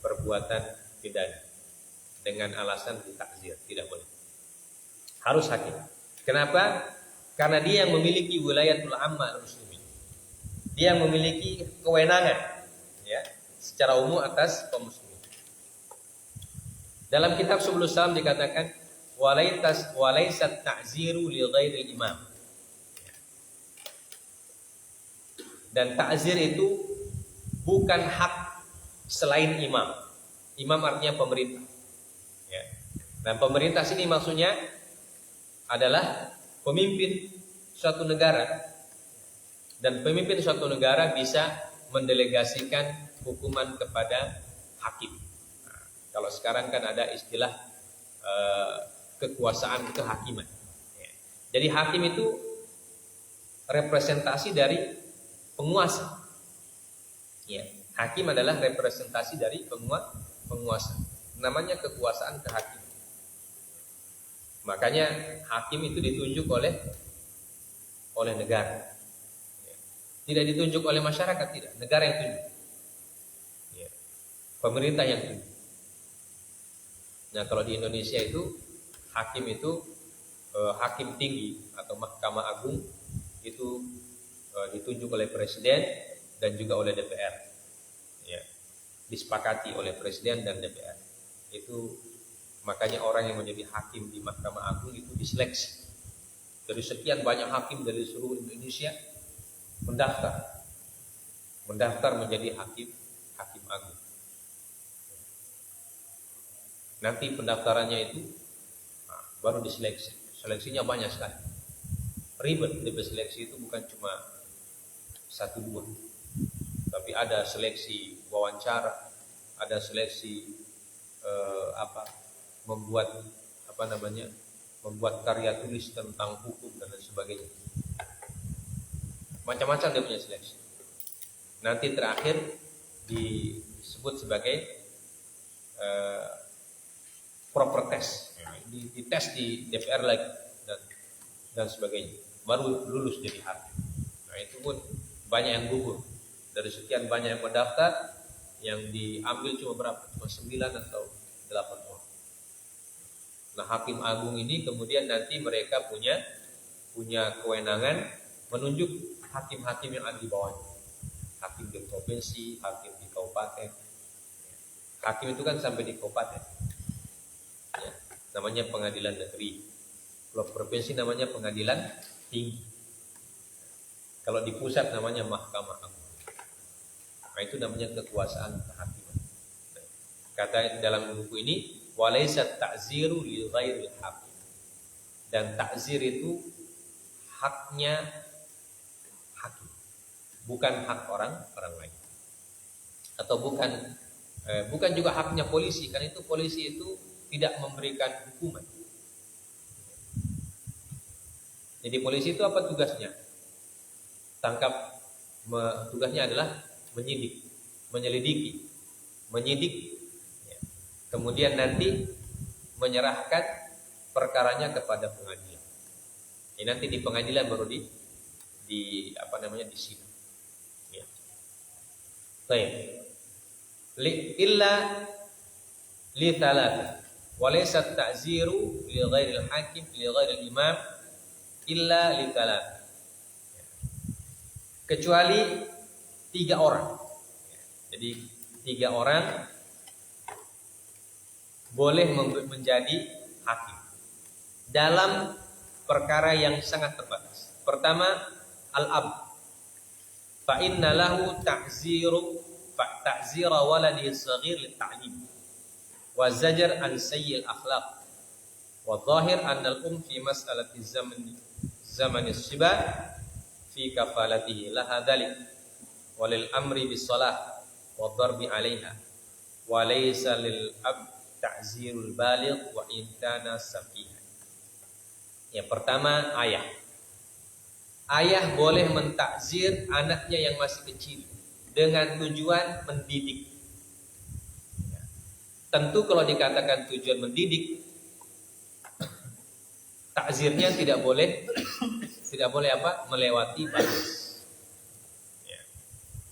perbuatan pidana dengan alasan ditakzir, tidak boleh. Harus hakim. Kenapa? Karena dia yang memiliki wilayatul amma al-muslimin. Dia yang memiliki kewenangan ya secara umum atas kaum muslimin. Dalam kitab Subulus Salam dikatakan walaysat ta'ziru li ghairil imam. Dan ta'zir itu bukan hak selain imam. Imam artinya pemerintah. Ya. Dan pemerintah sini maksudnya adalah pemimpin suatu negara, dan pemimpin suatu negara bisa mendelegasikan hukuman kepada hakim. Nah, kalau sekarang kan ada istilah kekuasaan kehakiman. Ya. Jadi hakim itu representasi dari penguasa. Ya. Hakim adalah representasi dari penguasa. Namanya kekuasaan kehakiman. Makanya hakim itu ditunjuk oleh negara. Tidak ditunjuk oleh masyarakat, tidak. Negara yang tunjuk. Ya. Pemerintah yang tunjuk. Nah, kalau di Indonesia itu hakim itu hakim tinggi atau Mahkamah Agung itu ditunjuk oleh Presiden dan juga oleh DPR. Ya. Disepakati oleh Presiden dan DPR. Itu makanya orang yang menjadi hakim di Mahkamah Agung itu diseleksi. Dari sekian banyak hakim dari seluruh Indonesia mendaftar menjadi hakim agung. Nanti pendaftarannya itu baru diseleksi. Seleksinya banyak sekali. Ribet di seleksi itu bukan cuma 1-2. Tapi ada seleksi wawancara, ada seleksi membuat karya tulis tentang hukum dan lain sebagainya. Macam-macam dia punya seleksi. Nanti terakhir disebut sebagai proper test. Dites di DPR lagi dan sebagainya. Baru lulus jadi hakim. Nah, itu pun banyak yang gugur. Dari sekian banyak yang mendaftar, yang diambil cuma berapa? Cuma 9 atau 8 orang. Nah, hakim agung ini kemudian nanti mereka punya kewenangan menunjuk hakim-hakim yang ada di bawahnya. Hakim di provinsi, hakim di kabupaten. Hakim itu kan sampai di kabupaten. Ya, namanya pengadilan negeri. Kalau provinsi namanya pengadilan tinggi. Kalau di pusat namanya Mahkamah Agung. Nah, itu namanya kekuasaan kehakiman. Kata dalam buku ini, walaysat ta'ziru li ghairil hakim. Dan ta'zir itu haknya hakim, bukan hak orang lain. Atau bukan juga haknya polisi, karena itu polisi itu tidak memberikan hukuman. Jadi polisi itu apa tugasnya? Tugasnya adalah menyelidiki, menyidik, ya. Kemudian nanti menyerahkan perkaranya kepada pengadilan. Ini nanti di pengadilan baru disidang. Ya. Baik. Illa li thalatha wa laysa ta'ziru li ghairil hakim li ghairil imam illa li thalatha. Kecuali 3 orang. Jadi 3 orang boleh menjadi hakim dalam perkara yang sangat terbatas. Pertama, al-ab. Fa inna lahu ta'zira waladi saghir lit-ta'lim wa zajar an sayyi'il akhlaq. Wa dhahir anna al-um fi mas'alati zaman as-siba fi kafalatihi laha dhalik walil amri bis salah wa dharbi 'alaiha wa laysa lil ab ta'zirul baligh wa in kana safihan. Yang pertama, ayah. Ayah boleh mentakzir anaknya yang masih kecil dengan tujuan mendidik. Tentu kalau dikatakan tujuan mendidik, takzirnya tidak boleh melewati batas. Ya.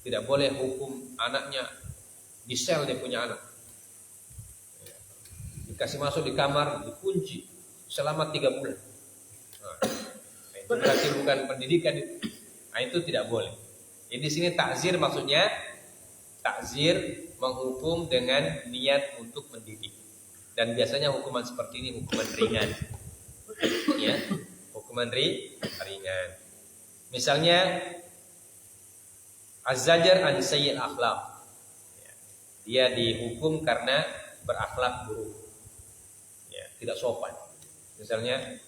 Tidak boleh hukum anaknya di sel dia punya anak. Ya. Dikasih masuk di kamar, dikunci selama 3 bulan. Nah, itu berarti bukan pendidikan itu. Nah, itu tidak boleh. Jadi di sini takzir maksudnya takzir menghukum dengan niat untuk mendidik. Dan biasanya hukuman seperti ini hukuman ringan. Ya, hukuman ringan. Misalnya az-zajar an sayyi'il akhlaq. Dia dihukum karena berakhlak buruk. Ya, tidak sopan. Misalnya,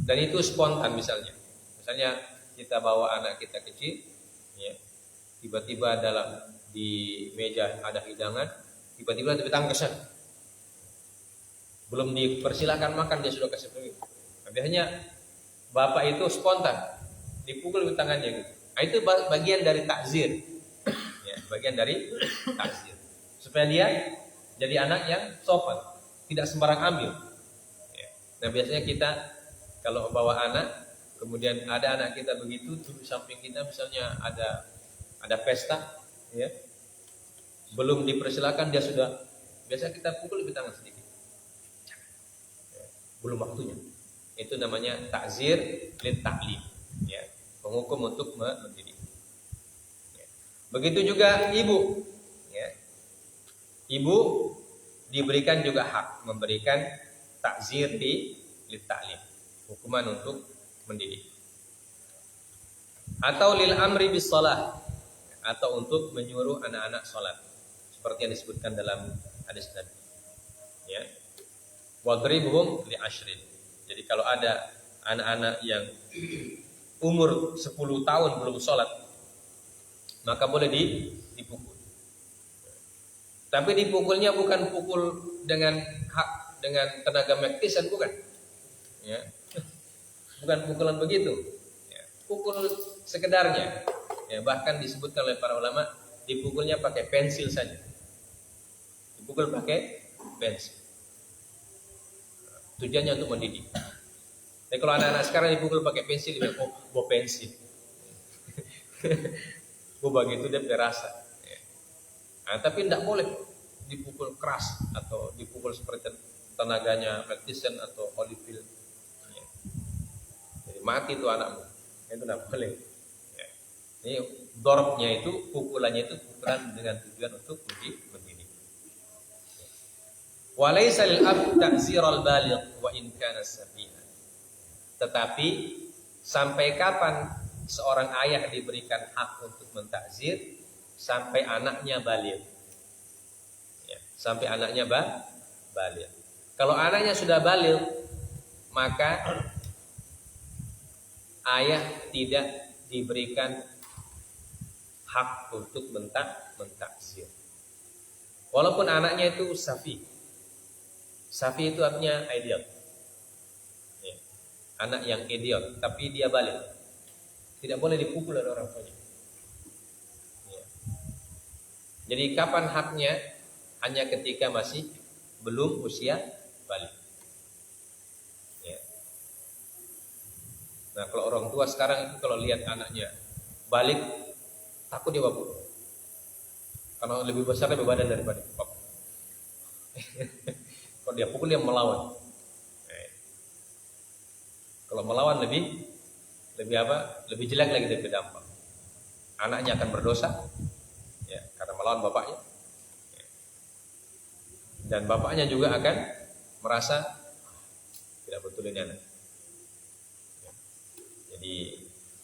dan itu spontan misalnya. Misalnya kita bawa anak kita kecil, ya, tiba-tiba di meja ada hidangan, tiba-tiba datang ke sana. Belum dipersilakan makan dia sudah kasih pergi. Nah, biasanya bapak itu spontan, dipukul di tangannya gitu. Nah, itu bagian dari takzir. Ya, bagian dari takzir. Supaya dia jadi anak yang sopan, tidak sembarang ambil. Ya. Nah, biasanya kita kalau bawa anak, kemudian ada anak kita begitu, di samping kita misalnya ada pesta, ya, belum dipersilakan dia sudah, biasa kita pukul di tangan sedikit, ya, belum waktunya. Itu namanya takzir lil ta'lim, ya, menghukum untuk mendidik. Ya. Begitu juga ibu, ya, ibu diberikan juga hak memberikan takzir lil ta'lim, hukuman untuk mendidik. Atau lil amri bis shalah, atau untuk menyuruh anak-anak salat seperti yang disebutkan dalam hadis tadi. Ya. Wadribuhum li ashrin. Jadi kalau ada anak-anak yang umur 10 tahun belum salat, maka boleh dipukul. Tapi dipukulnya bukan pukul dengan tenaga magnetis, bukan. Ya. Bukan pukulan begitu, ya, pukul sekedarnya. Ya, bahkan disebutkan oleh para ulama dipukulnya pakai pensil saja. Dipukul pakai pensil. Tujuannya untuk mendidik. Tapi kalau anak-anak sekarang dipukul pakai pensil, dia bawa pensil. Begitu dia berasa. Ya. Nah, tapi tidak boleh dipukul keras atau dipukul seperti tenaganya Matheson atau Holyfield. Mati itu anakmu, itu tidak boleh. Ya. Ini dorobnya itu, pukulannya itu pukulan dengan tujuan untuk mendidik. Walaysa lil ab ta'zir al baligh wa in kana safihan. Tetapi sampai kapan seorang ayah diberikan hak untuk mentakzir? Sampai anaknya baligh. Ya, sampai anaknya baligh. Kalau anaknya sudah baligh, maka ayah tidak diberikan hak untuk mentakzir. Walaupun anaknya itu safi. Safi itu artinya idiot. Ya. Anak yang idiot, tapi dia balik. Tidak boleh dipukul oleh orang tuanya. Ya. Jadi kapan haknya? Hanya ketika masih belum usia balik. Nah, kalau orang tua sekarang itu kalau lihat anaknya balik, takut dia pukul. Karena lebih besar, lebih badan daripada bapak. Kalau dia pukul, dia melawan. Kalau melawan lebih apa? Lebih jelek lagi dari dampak. Anaknya akan berdosa, ya, karena melawan bapaknya. Dan bapaknya juga akan merasa tidak betul ini anak. Jadi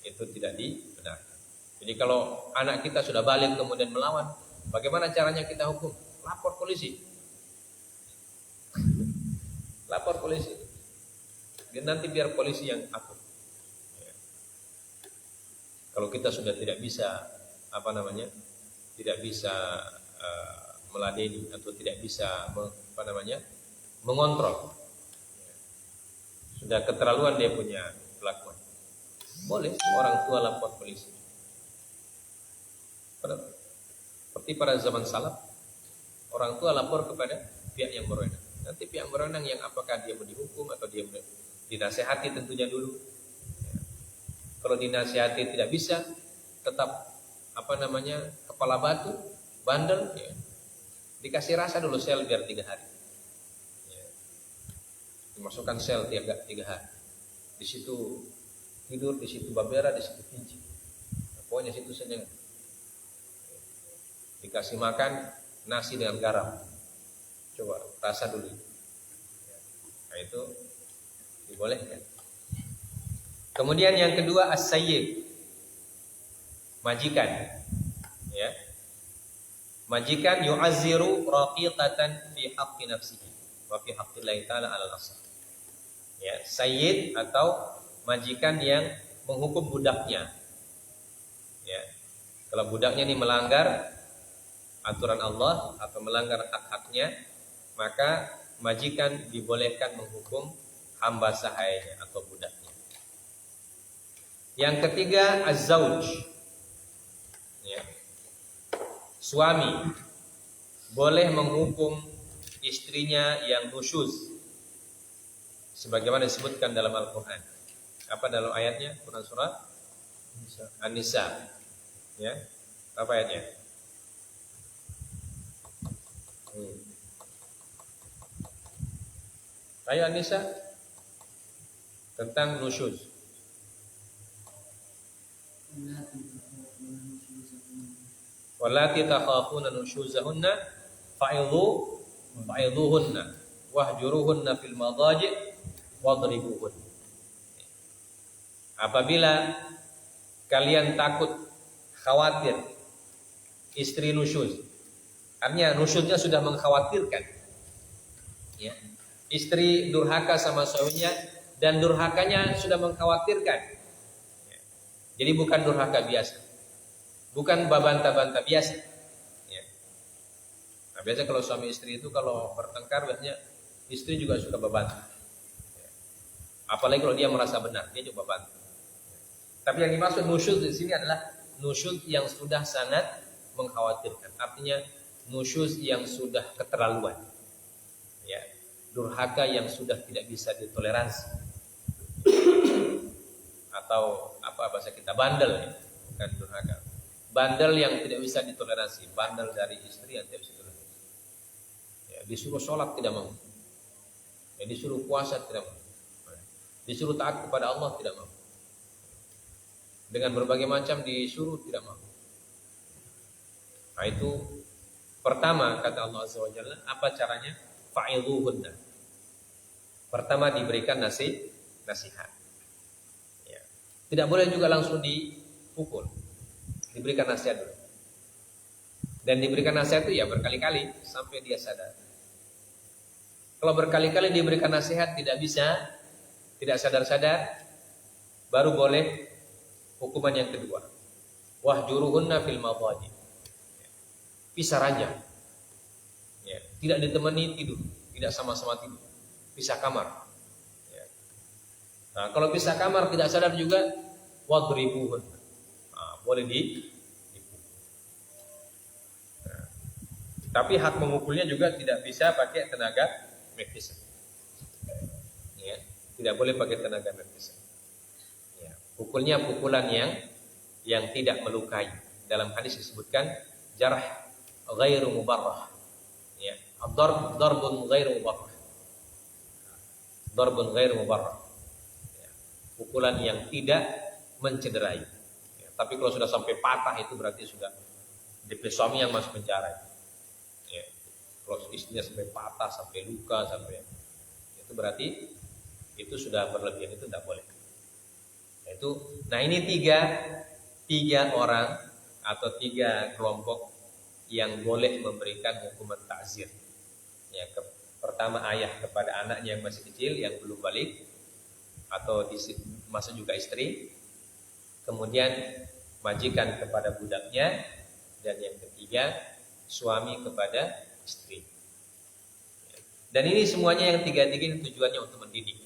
itu tidak dibenarkan. Jadi kalau anak kita sudah balik kemudian melawan, bagaimana caranya kita hukum? Lapor polisi. Lapor polisi. Dan nanti biar polisi yang atur. Ya. Kalau kita sudah tidak bisa tidak bisa meladeni atau tidak bisa mengontrol. Ya. Sudah keterlaluan dia punya kelakuan. Boleh orang tua lapor polisi. Seperti pada zaman salaf, orang tua lapor kepada pihak yang berwenang. Nanti pihak berwenang yang apakah dia mau dihukum atau dia dinasehati tentunya dulu. Ya. Kalau dinasehati tidak bisa, tetap kepala batu, bandel, ya. Dikasih rasa dulu sel biar 3 hari. Ya. Dimasukkan sel 3 hari. Di situ tidur di situ babera, di situ kunci. Pokoknya situ saja. Dikasih makan nasi dengan garam. Coba rasa dulu. Nah, itu dibolehkan. Kemudian yang kedua as-sayyid, majikan. Ya. Majikan yu'azziru raqiqatan fi haqqi nafsihi wa fi haqqillahi ta'ala 'alal asl. Ya, sayyid atau majikan yang menghukum budaknya. Ya. Kalau budaknya ini melanggar aturan Allah atau melanggar hak-haknya, maka majikan dibolehkan menghukum hamba sahayanya atau budaknya. Yang ketiga az-zauj. Ya. Suami boleh menghukum istrinya yang nusyuz sebagaimana disebutkan dalam Al-Qur'an. Apa dalam ayatnya? Quran surah An-Nisa. Ya. Apa ayatnya? Ayat An-Nisa tentang nusyuz. Wallati takhafuna nusyuzahunna fa'idhuhunna wahjuruhunna fil madaji' wadribuhun. Apabila kalian takut, khawatir istri nusyuz, artinya nusyuznya sudah mengkhawatirkan, ya. Istri durhaka sama suaminya dan durhakanya sudah mengkhawatirkan, ya. Jadi bukan durhaka biasa, bukan babanta-banta biasa, ya. Nah, biasa kalau suami istri itu kalau bertengkar biasanya istri juga suka babanta, ya. Apalagi kalau dia merasa benar, dia juga babanta. Tapi yang dimaksud nusyuz di sini adalah nusyuz yang sudah sangat mengkhawatirkan, artinya nusyuz yang sudah keterlaluan, ya, durhaka yang sudah tidak bisa ditoleransi, atau apa bahasa kita, bandel, ya. Bukan durhaka, bandel yang tidak bisa ditoleransi, bandel dari istri yang tidak bisa ditoleransi, ya, disuruh sholat tidak mau, ya, disuruh puasa tidak mau, disuruh taat kepada Allah tidak mau, dengan berbagai macam disuruh tidak mau. Nah, itu pertama kata Allah Azza wa Jalla, apa caranya? Fa'idhuhunna. Pertama diberikan nasihat. Ya. Tidak boleh juga langsung dipukul. Diberikan nasihat dulu. Dan diberikan nasihat itu ya berkali-kali sampai dia sadar. Kalau berkali-kali diberikan nasihat tidak bisa, tidak sadar-sadar, baru boleh hukuman yang kedua. Wahjuruhunna fil madaji. Pisah ranjang, ya, tidak ditemani tidur, tidak sama-sama tidur, pisah kamar, ya. Nah, kalau pisah kamar tidak sadar juga, wadribuhun, nah, boleh dipukul. Nah, tapi hak memukulnya juga tidak bisa pakai tenaga medis, ya, tidak boleh pakai tenaga medis. Ya, pukulnya pukulan yang tidak melukai. Dalam hadis disebutkan jarh ghairu mubarrah, ya, darbun ghairu mubarrah, darbun ghairu mubarrah, ya, pukulan yang tidak mencederai, ya. Tapi kalau sudah sampai patah itu berarti sudah DP suami yang masuk penjara, ya. Kalau istrinya sampai patah, sampai luka, sampai itu berarti itu sudah berlebihan, itu tidak boleh. Nah, ini tiga orang atau tiga kelompok yang boleh memberikan hukuman ta'zir. Ya, pertama ayah kepada anaknya yang masih kecil yang belum balik, atau masuk juga istri. Kemudian majikan kepada budaknya, dan yang ketiga suami kepada istri. Ya. Dan ini semuanya yang tiga-tiga ini tujuannya untuk mendidik.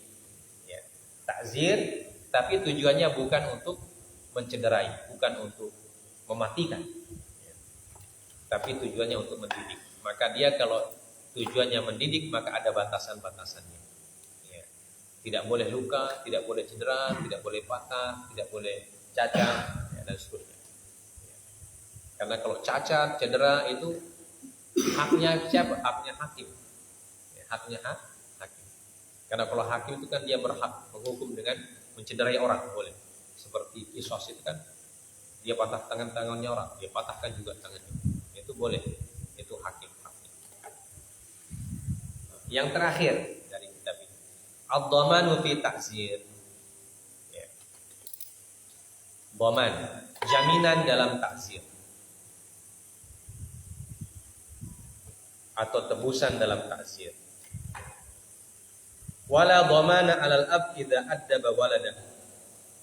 Ya. Ta'zir, tapi tujuannya bukan untuk mencederai, bukan untuk mematikan. Tapi tujuannya untuk mendidik. Maka dia kalau tujuannya mendidik, maka ada batasan-batasannya. Ya. Tidak boleh luka, tidak boleh cedera, tidak boleh patah, tidak boleh cacat, ya, dan seterusnya. Ya. Karena kalau cacat, cedera itu haknya siapa? Haknya hakim. Ya, haknya hakim. Karena kalau hakim itu kan dia berhak menghukum dengan mencederai orang, boleh. seperti kisos itu kan, dia patah tangannya orang, dia patahkan juga tangannya. Itu boleh, itu hakim. Yang terakhir dari kitab ini, ad-dhamanu fi ta'zir. Ya. Dhaman, jaminan dalam ta'zir atau tebusan dalam ta'zir. Wala dhamana 'alal ab idza addaba waladahu,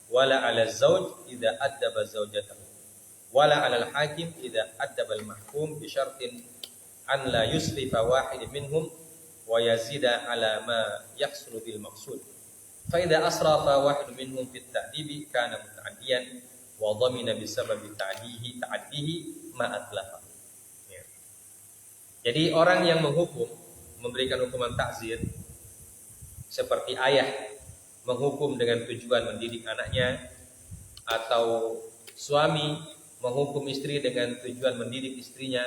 wala 'alal zawj idza addaba zawjatahu, wala 'alal hakim idza addaba al-mahkum bi syartin an la yusrifa wahid minhum wa yazida 'ala ma yahsulu bil maqsud. Fa idza asrafa wahid minhum fit ta'dibi kana muta'addiyan wa dhamina bi sababi ta'addihi ma atlafa. Ya. Jadi orang yang menghukum, memberikan hukuman ta'zir, seperti ayah menghukum dengan tujuan mendidik anaknya, atau suami menghukum istri dengan tujuan mendidik istrinya,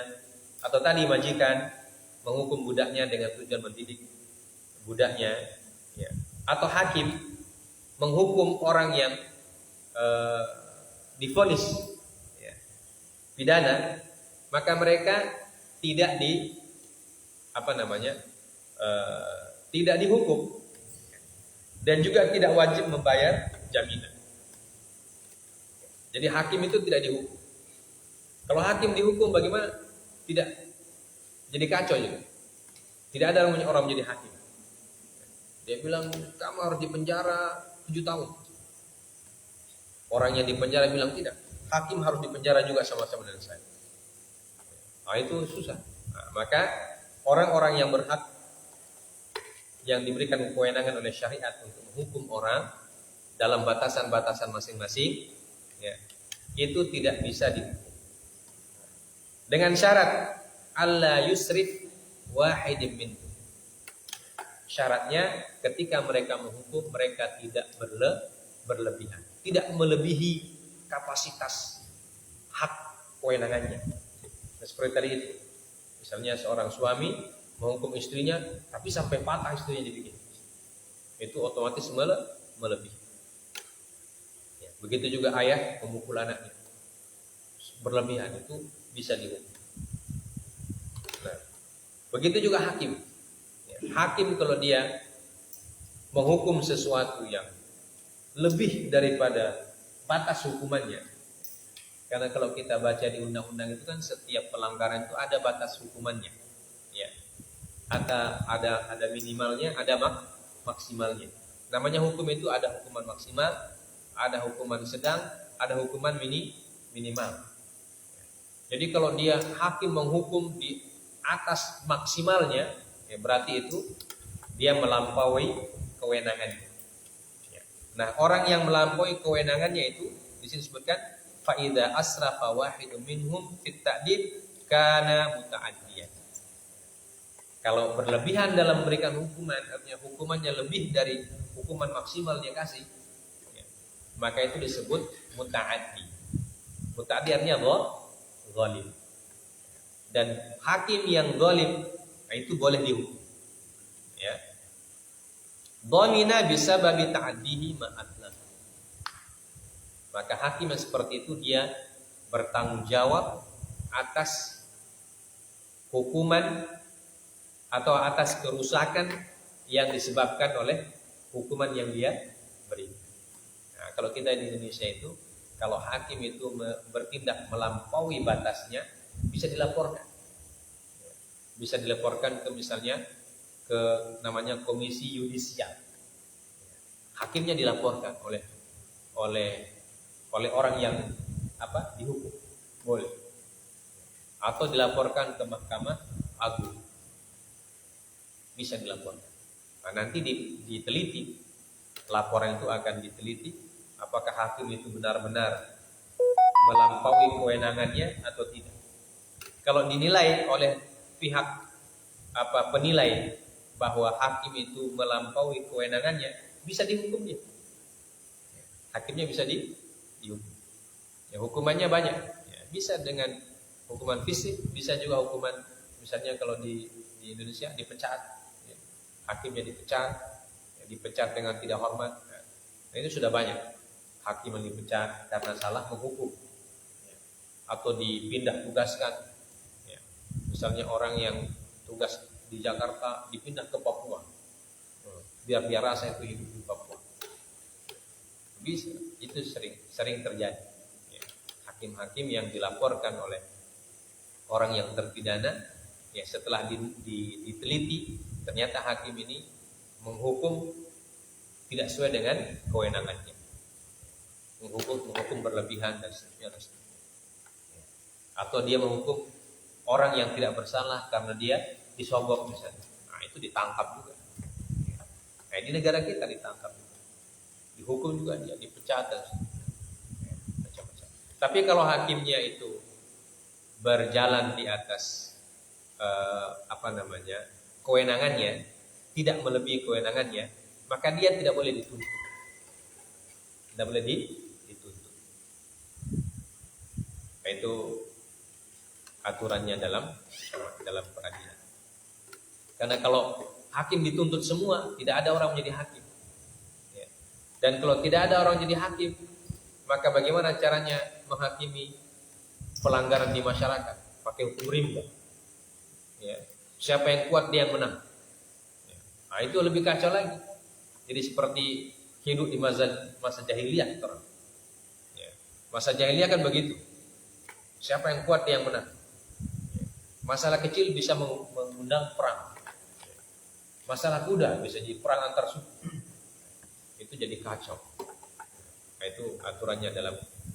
atau tadi majikan menghukum budaknya dengan tujuan mendidik budaknya, ya. Atau hakim menghukum orang yang divonis, ya, pidana, maka mereka tidak tidak dihukum. Dan juga tidak wajib membayar jaminan. Jadi hakim itu tidak dihukum. Kalau hakim dihukum bagaimana? Tidak. Jadi kacau juga. Tidak ada orang menjadi hakim. Dia bilang kamu harus dipenjara 7 tahun. Orang yang dipenjara bilang tidak. Hakim harus dipenjara juga sama-sama dengan saya. Nah, itu susah. Nah, maka orang-orang yang berhak, yang diberikan kewenangan oleh syariat untuk menghukum orang dalam batasan-batasan masing-masing, ya, itu tidak bisa dihukum. Dengan syarat alla yusrif wahidin minhum. Syaratnya ketika mereka menghukum, mereka tidak berlebihan, tidak melebihi kapasitas hak kewenangannya. Nah, seperti tadi itu, misalnya seorang suami menghukum istrinya, tapi sampai patah istrinya dibikin, itu otomatis melebihi. Ya, begitu juga ayah memukul anaknya, berlebihan, itu bisa dihukum. Nah, begitu juga hakim. Ya, hakim kalau dia menghukum sesuatu yang lebih daripada batas hukumannya, karena kalau kita baca di undang-undang itu kan setiap pelanggaran itu ada batas hukumannya. Ya. Ada minimalnya, ada maksimalnya. Namanya hukum itu ada hukuman maksimal, ada hukuman sedang, ada hukuman minimal. Jadi kalau dia hakim menghukum di atas maksimalnya, ya berarti itu dia melampaui kewenangannya. Ya. Nah, orang yang melampaui kewenangannya itu di sini disebutkan fa idza asrafa wahidun minhum fit ta'dib kana muta'addiyan. Kalau berlebihan dalam memberikan hukuman, artinya hukumannya lebih dari hukuman maksimal dia kasih, ya, maka itu disebut muta'addi. Muta'addi artinya zalim. Dan hakim yang zalim, nah itu boleh dihukum. Ya. Dhamina bisababi ta'addihi ma'atlah. Maka hakim yang seperti itu dia bertanggung jawab atas hukuman atau atas kerusakan yang disebabkan oleh hukuman yang dia beri. Nah, kalau kita di Indonesia itu, kalau hakim itu bertindak melampaui batasnya, bisa dilaporkan. Bisa dilaporkan ke misalnya ke namanya komisi yudisial. Hakimnya dilaporkan oleh orang yang dihukum, boleh. Atau dilaporkan ke Mahkamah Agung. Bisa dilaporkan. Nah, nanti diteliti, laporan itu akan diteliti apakah hakim itu benar-benar melampaui kewenangannya atau tidak. Kalau dinilai oleh pihak penilai bahwa hakim itu melampaui kewenangannya, bisa dihukum dia. Hakimnya bisa dihukum. Ya, hukumannya banyak. Ya, bisa dengan hukuman fisik, bisa juga hukuman misalnya kalau di Indonesia dipecat. Hakimnya dipecat dengan tidak hormat. Nah, itu sudah banyak. hakim yang dipecat karena salah menghukum, ya. Atau dipindah tugaskan, ya. Misalnya orang yang tugas di Jakarta dipindah ke Papua, biar dia rasa itu hidup di Papua. Bisa, itu sering terjadi, ya. Hakim-hakim yang dilaporkan oleh orang yang terpidana, ya setelah diteliti ternyata hakim ini menghukum tidak sesuai dengan kewenangannya, menghukum berlebihan dan seterusnya. Atau dia menghukum orang yang tidak bersalah karena dia disogok misalnya, nah itu ditangkap juga. Nah di negara kita ditangkap juga, dihukum juga, dia dipecat dan macam-macam. Tapi kalau hakimnya itu berjalan di atas kewenangannya, tidak melebihi kewenangannya, maka dia tidak boleh dituntut. Tidak boleh dituntut. Nah, itu aturannya dalam peradilan. Karena kalau hakim dituntut semua, tidak ada orang menjadi hakim. Ya. Dan kalau tidak ada orang jadi hakim, maka bagaimana caranya menghakimi pelanggaran di masyarakat? Pakai hukum rimba. Ya. Siapa yang kuat dia yang menang. Ya. Nah, itu lebih kacau lagi. Jadi seperti hidup di masa jahiliyah. Ya. Masa jahiliyah kan begitu. Siapa yang kuat dia yang menang. Ya. Masalah kecil bisa mengundang perang. Ya. Masalah kuda bisa jadi perang antar suku. Itu jadi kacau. Nah, itu aturannya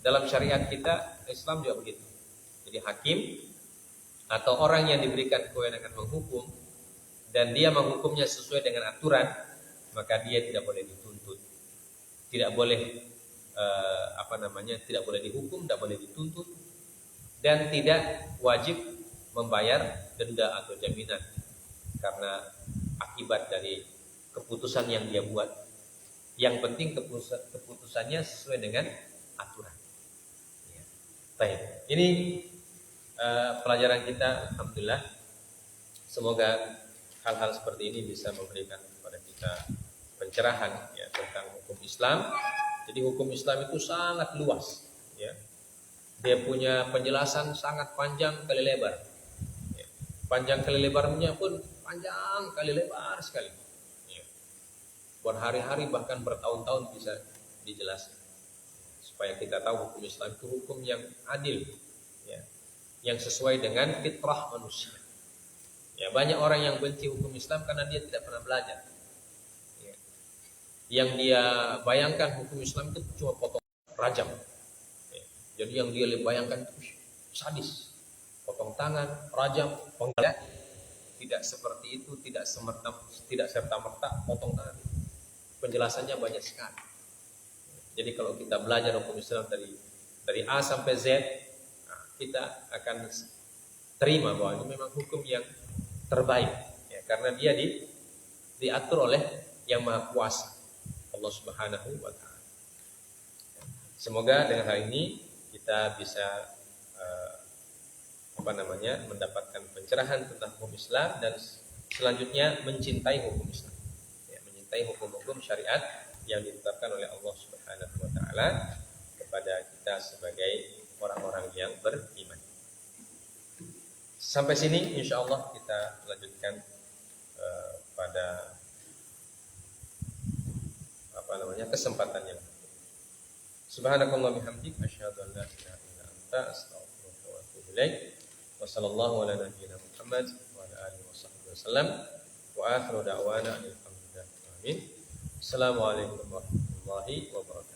dalam syariat kita, Islam juga begitu. Jadi hakim atau orang yang diberikan kewenangan menghukum dan dia menghukumnya sesuai dengan aturan, maka dia tidak boleh dituntut, tidak boleh tidak boleh dihukum, tidak boleh dituntut, dan tidak wajib membayar denda atau jaminan karena akibat dari keputusan yang dia buat. Yang penting keputusannya sesuai dengan aturan. Ya. Baik, ini pelajaran kita, alhamdulillah. Semoga hal-hal seperti ini bisa memberikan kepada kita pencerahan ya tentang hukum Islam. Jadi hukum Islam itu sangat luas, ya. Dia punya penjelasan sangat panjang kali lebar. Ya. Panjang kali lebarnya pun panjang kali lebar sekali. Ya. Berhari-hari bahkan bertahun-tahun bisa dijelaskan. Supaya kita tahu hukum Islam itu hukum yang adil, ya, yang sesuai dengan fitrah manusia. Ya, banyak orang yang benci hukum Islam karena dia tidak pernah belajar. Ya. Yang dia bayangkan hukum Islam itu cuma potong rajam. Ya. Jadi yang dia bayangkan itu sadis, potong tangan, rajam, penggal. Tidak seperti itu, tidak serta-merta potong tangan. Penjelasannya banyak sekali. Jadi kalau kita belajar hukum Islam dari A sampai Z, kita akan terima bahwa ini memang hukum yang terbaik, ya, karena dia diatur oleh Yang Maha Kuasa, Allah Subhanahu wa Ta'ala. Semoga dengan hal ini kita bisa mendapatkan pencerahan tentang hukum Islam dan selanjutnya mencintai hukum Islam, ya, mencintai hukum-hukum syariat yang ditetapkan oleh Allah Subhanahu wa Ta'ala kepada kita sebagai orang-orang yang beriman. Sampai sini insyaallah kita lanjutkan pada kesempatan yang berikutnya. Subhanakallah bihamdik asyhadu an la ilaha illa anta astaghfiruka wa atubu ilaik. Wa sallallahu ala nabiyyina Muhammad wa ala alihi washabbihi wasallam wa akhiru da'wana alhamdulillah. Amin. Assalamualaikum warahmatullahi wabarakatuh.